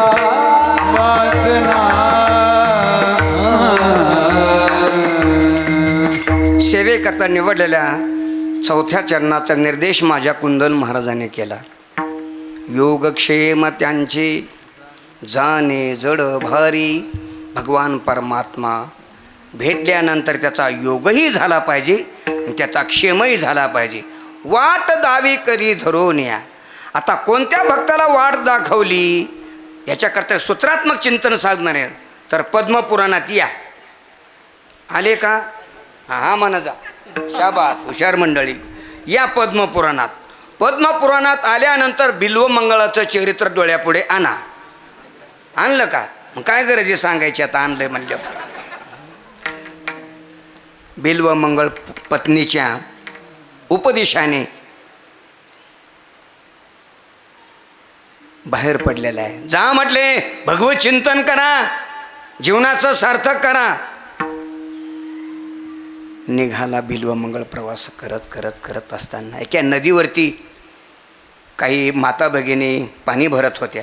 वासना सेवेकरता निवडलेल्या चौथ्या चरणाचा निर्देश माझ्या कुंदन महाराजांनी केला. योगक्षेम त्यांचे जाणे जड भारी, भगवान परमात्मा भेटल्यानंतर त्याचा योगही झाला पाहिजे आणि त्याचा क्षेमही झाला पाहिजे. वाट दावी करी धरून या. आता कोणत्या भक्ताला वाट दाखवली याच्याकरता सूत्रात्मक चिंतन साधणार आहे. तर पद्मपुराणात या. आले का? हा म्हणा जा. शाबास, हुशार मंडळी. या पद्मपुराणात. पद्मपुराणात आल्यानंतर बिल्वमंगळाचं चरित्र डोळ्यापुढे आणा. आणलं का? मग काय गरज सांगायची? आता आणलंय म्हणल्यावर. बिल्वमंगळ पत्नीच्या उपदेशाने बाहेर पडलेला आहे. जा म्हटले, भगवत चिंतन करा, जीवनाचं सार्थक करा. निघाला बिल्वमंगळ. प्रवास करत करत करत असताना एका नदीवरती काही माता भगिनी पाणी भरत होत्या.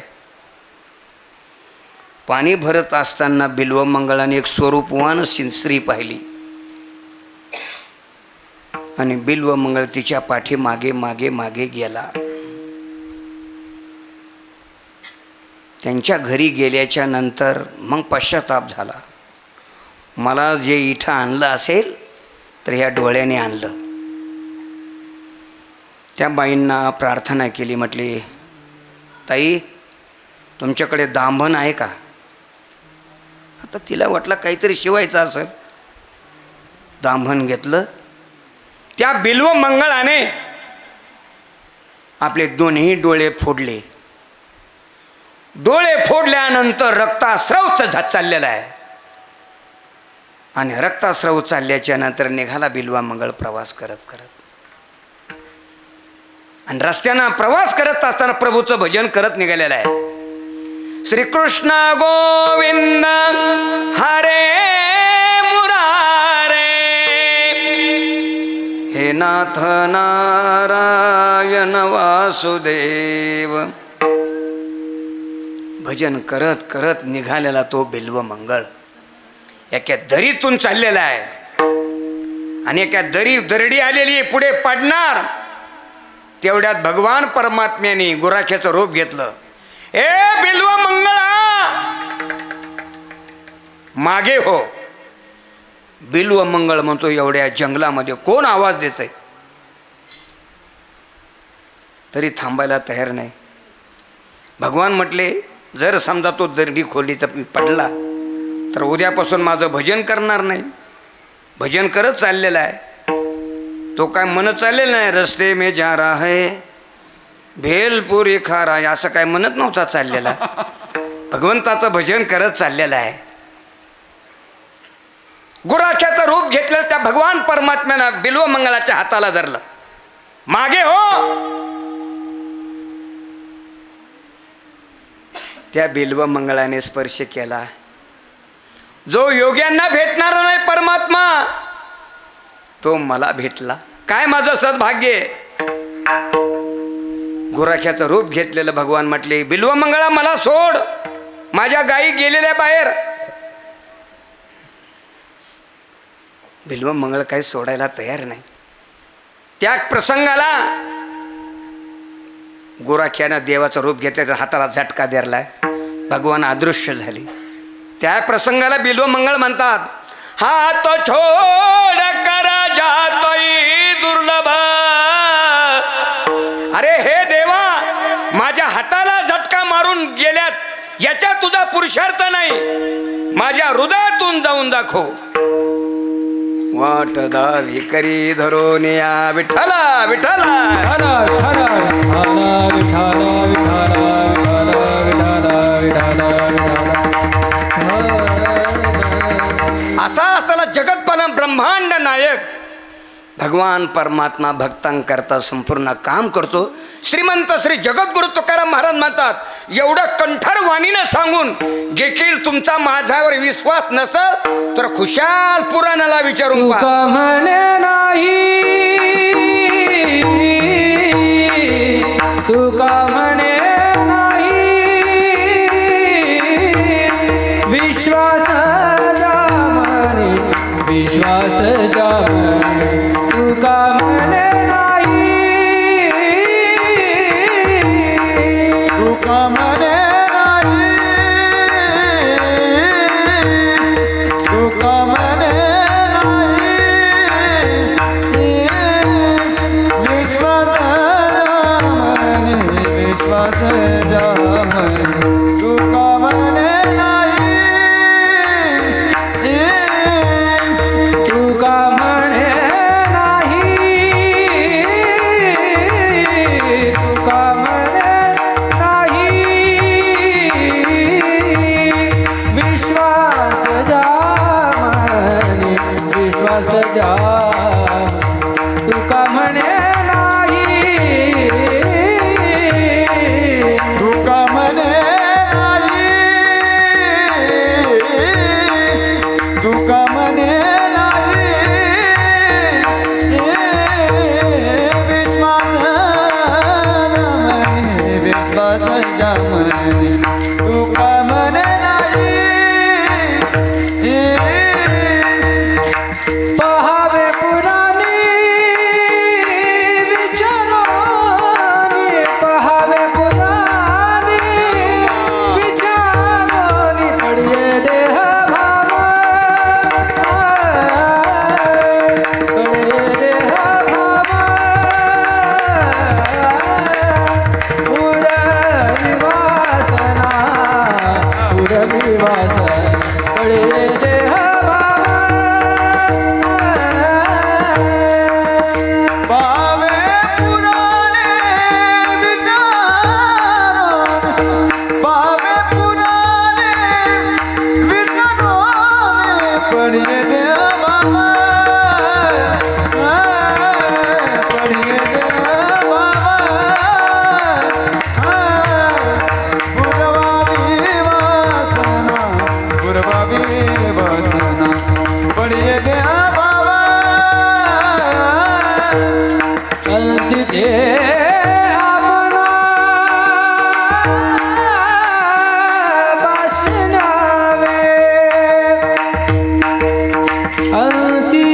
पाणी भरत असताना बिल्वमंगळाने एक स्वरूपवान स्त्री पाहिली आणि बिल्वमंगळ तिच्या पाठी मागे मागे मागे गेला. त्यांच्या घरी गेल्याच्या नंतर मग पश्चाताप झाला. मला जे इथं आणलं असेल तर ह्या डोळ्याने आणलं. त्या बाईंना प्रार्थना केली. म्हटली, ताई तुमच्याकडे दांभण आहे का? आता तिला वाटलं काहीतरी शिवायचं असेल. दांभण घेतलं. त्या बिल्वमंगळाने आपले दोन्ही डोळे फोडले. डोळे फोडल्यानंतर रक्तास्राव चाललेला आहे आणि रक्तास्राव चालल्याच्या नंतर निघाला बिल्वमंगळ प्रवास करत करत. आणि रस्त्यानं प्रवास करत असताना प्रभूचं भजन करत निघालेलं आहे. श्रीकृष्ण गोविंद हरे मुरारे, हे नाथ नारायण वासुदेव. भजन करत करत निघालेला तो बिल्वमंगळ एका दरीतून चाललेला आहे आणि एका दरडी आलेली पुढे पडणार. तेवढ्यात भगवान परमात्म्याने गुराख्याचं रूप घेतलं. ए बिल्वमंगळा मागे हो. बिल्वमंगळ म्हणतो, एवढ्या जंगलामध्ये कोण आवाज देतंय? तरी थांबायला तयार नाही. भगवान म्हटले, जर समजा तो दरडी खोली तर पडला तर उद्यापासून माझं भजन करणार नाही. भजन करत चाललेला आहे. तो काय म्हणत चाललेला नाही, रस्ते में जा रहा है भेलपुरी खा रहा है, असं काय म्हणत नव्हता चाललेला. भगवंताचं भजन करत चाललेलं आहे. गुराख्याचं रूप घेतलं. त्या भगवान परमात्म्यानं बिल्वमंगळाच्या हाताला धरलं. मागे हो. त्या बिल्वमंगळाने स्पर्श केला. जो योग्यांना भेटणारा नाही परमात्मा, तो मला भेटला. काय माझं सद्भाग्य. गुराख्याचं रूप घेतलेलं भगवान म्हटले, बिल्वमंगळा मला सोड, माझ्या गायी गेलेल्या बाहेर. बिल्वमंगळ काही सोडायला तयार नाही. त्या प्रसंगाला गुराख्यानं देवाचं रूप घेतल्याचा हाताला झटका धरलाय. भगवान अदृश्य झाले. त्या प्रसंगाला बिल्वमंगळ म्हणतात, हात छोड कर जातोई दुर्लभ. अरे हे देवा, माझ्या हाताला झटका मारून गेल्यात याच्या तुझा पुरुषार्थ नाही, माझ्या हृदयातून जाऊन दाखव. वाट दावी करी धरून या विठ्ठला विठ्ठला. असा असताना जगतपना ब्रह्मांड नायक भगवान परमात्मा भक्तांकरता संपूर्ण काम करतो. श्रीमंत श्री जगद्गुरु तुकाराम महाराज म्हणतात, एवढं कंठार वाणीनं सांगून देखील तुमचा माझ्यावर विश्वास नसेल तर खुशाल पुराणाला विचारून तुका म्हणे नाही, तुका म्हणे नाही, विश्वास जा म्हणे, विश्वास जा म्हणे. विश्वास जा तुका म्हणे नाही तुका म्हणे नाही तुका म्हणे नाही विश्वास म्हणे तुका म्हणे नाही पहावे पुराणी विचारोनी पहावे पुराणी विचारोनी पडिये देह भाव पडिये देह भाव पुरविवास पडिये देह पावे पुराणे विचारो पावे पुराणे विचारो पडिये देव बाबा पडिये देव बाबा पुरवावी वासना पडिये देव बाबा अंतिथे आपणा पासनावे अंती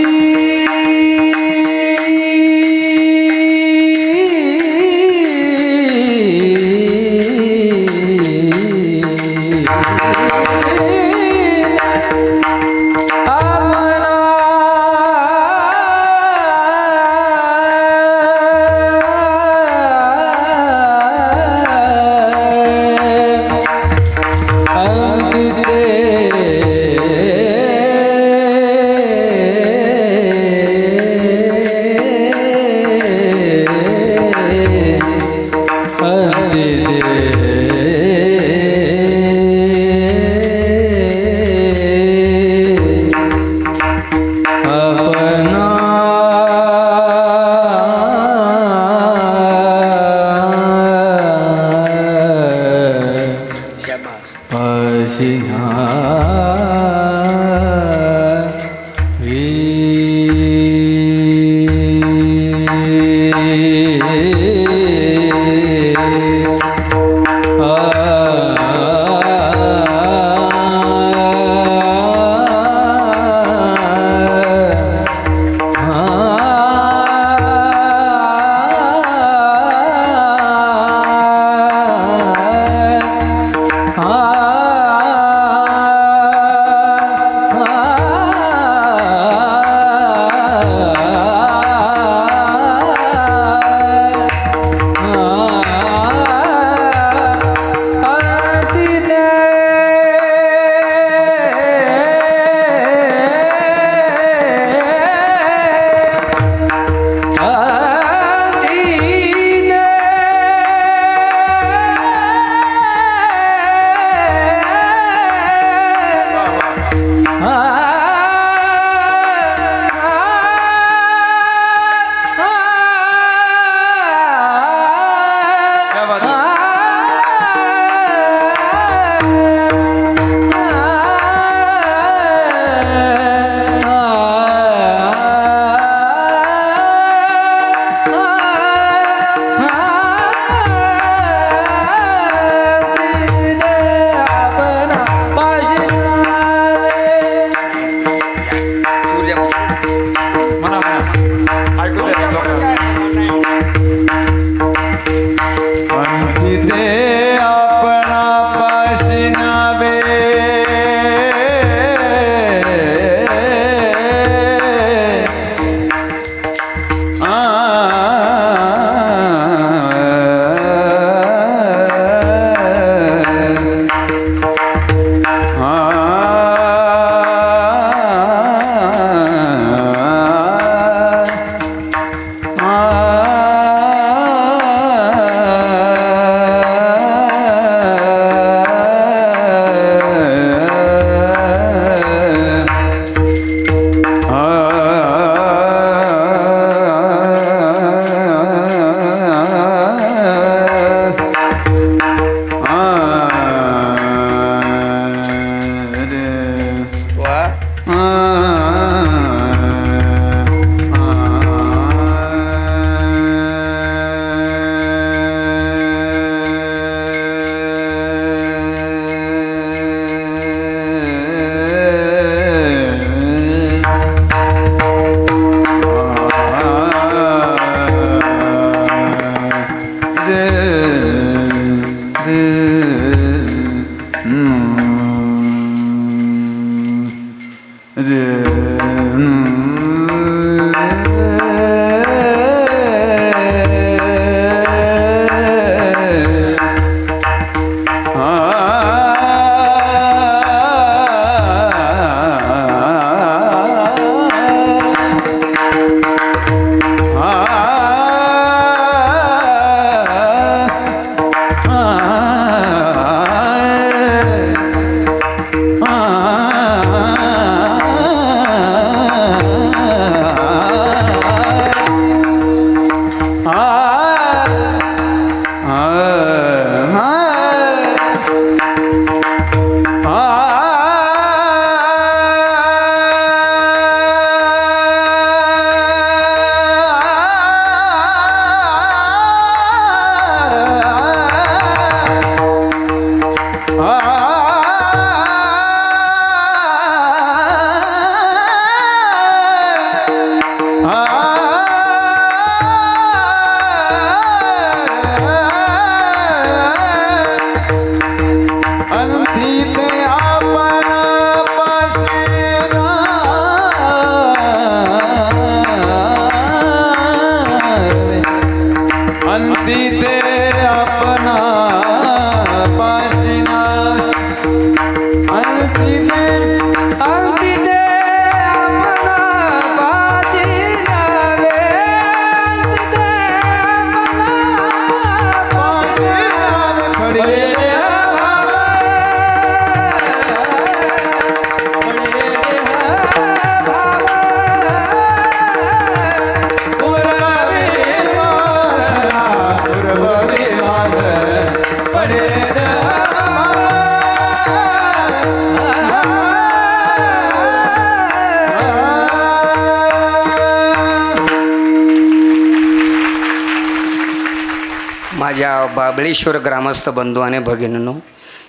माझ्या बाबळेश्वर ग्रामस्थ बंधू आणि भगिनींनो,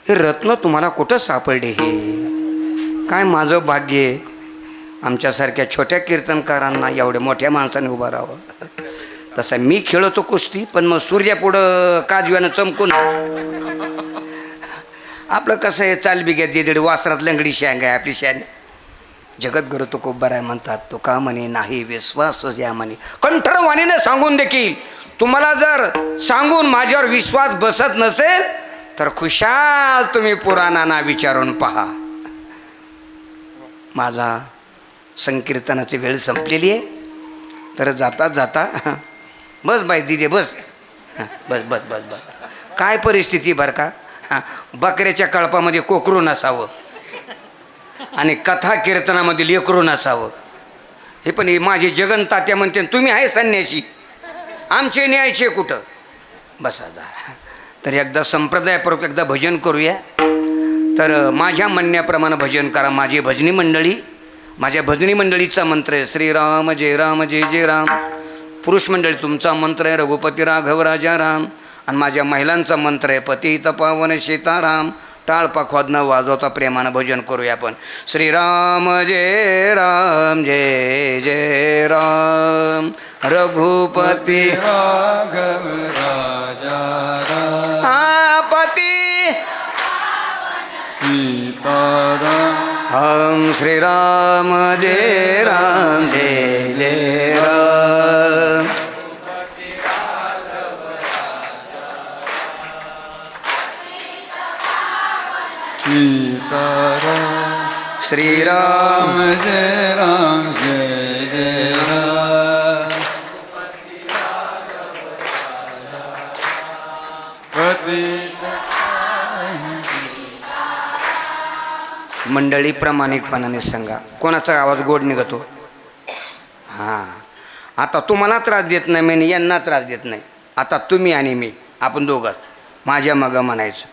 हे रत्न तुम्हाला कुठं सापडले? हे काय माझं भाग्य आहे आमच्यासारख्या छोट्या कीर्तनकारांना एवढ्या मोठ्या माणसाने उभं राहावं. तसं मी खेळतो कुस्ती, पण मग सूर्यापुढं काजव्यानं चमकून आपलं कसं आहे, चाल बिग्यात दीड वासरात लंगडी शँग आहे आपली शॅन. जगद्गुरु तो खूप बरा म्हणतात, तो का म्हणे नाही विश्वास या म्हणे. कंठर वाणीने सांगून देखील तुम्हाला जर सांगून माझ्यावर विश्वास बसत नसेल तर खुशाल तुम्ही पुराणांना विचारून पहा. माझा संकीर्तनाची वेळ संपलेली आहे, तर जाता जाता बस बाई दिदे बस, बस बस बस बस. काय परिस्थिती बरं का, बकऱ्याच्या कळपामध्ये कोकरू नसावं आणि कथा कीर्तनामध्ये लेकरू नसावं. हे पण माझे जगन तात्या म्हणते तुम्ही आहे संन्यासी, आमचे न्यायचे कुठं. बसा जा. तर एकदा संप्रदायपूर्वक एकदा भजन करूया. तर माझ्या म्हणण्याप्रमाणे भजन करा. माझी भजनी मंडळी, माझ्या भजनी मंडळीचा मंत्र आहे श्रीराम जय राम जय जय राम. पुरुष मंडळी तुमचा मंत्र आहे रघुपती राघव राजा राम. आणि माझ्या महिलांचा मंत्र आहे पतित पावन सीताराम. टाळपाखवाद न वाजवता प्रेमानं भजन करूया आपण. श्रीराम जय राम जय जय राम. रघुपती राघव राजा राम. हा पती सीताराम. हम श्रीराम जय राम जय जय राम. सीताराम. श्रीराम जय राम जय जय राम. पतित मंडळी प्रामाणिकपणाने सांगा कोणाचा आवाज गोड निघतो. हां, आता तुम्हाला त्रास देत नाही मी, यांना त्रास देत नाही. आता तुम्ही आणि मी आपण दोघं माझ्या मग म्हणायचं.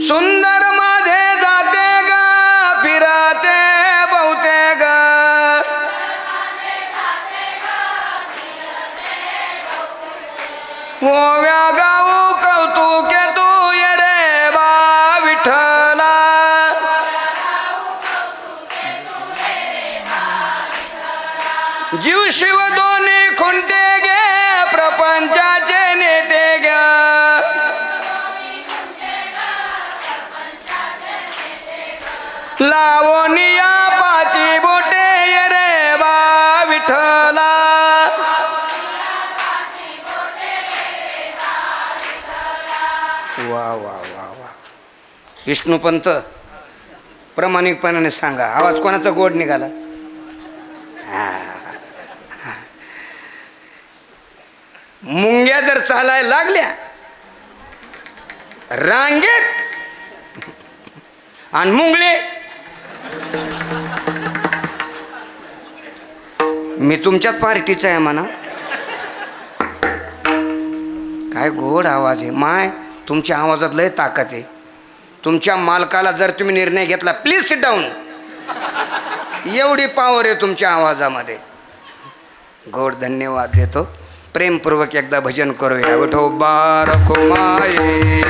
सुंदर माझे जाते ग फिरते बहुते ग. ओव्या गाऊ कौतुके तू ये रे बा विठ्ठला. जीव शिव दोन्ही खुंटे गे प्रपंचाचे नेटे ग. लावणिया पाची बोटे ये रे बा विठ्ठला. वा वा वा वा. विष्णुपंत प्रामाणिकपणाने सांगा आवाज कोणाचा गोड निघाला. मुंग्या जर चालायला लागल्या रांगेत आणि मुंगळे, मी तुमच्याच पार्टीचा आहे म्हणा. काय गोड आवाज आहे माय. तुमच्या आवाजात लय ताकद आहे. तुमच्या मालकाला जर तुम्ही निर्णय घेतला प्लीज सिट डाऊन, एवढी पॉवर आहे तुमच्या आवाजामध्ये. गोड धन्यवाद देतो. प्रेमपूर्वक एकदा भजन करूया. विठोबा रखो माये.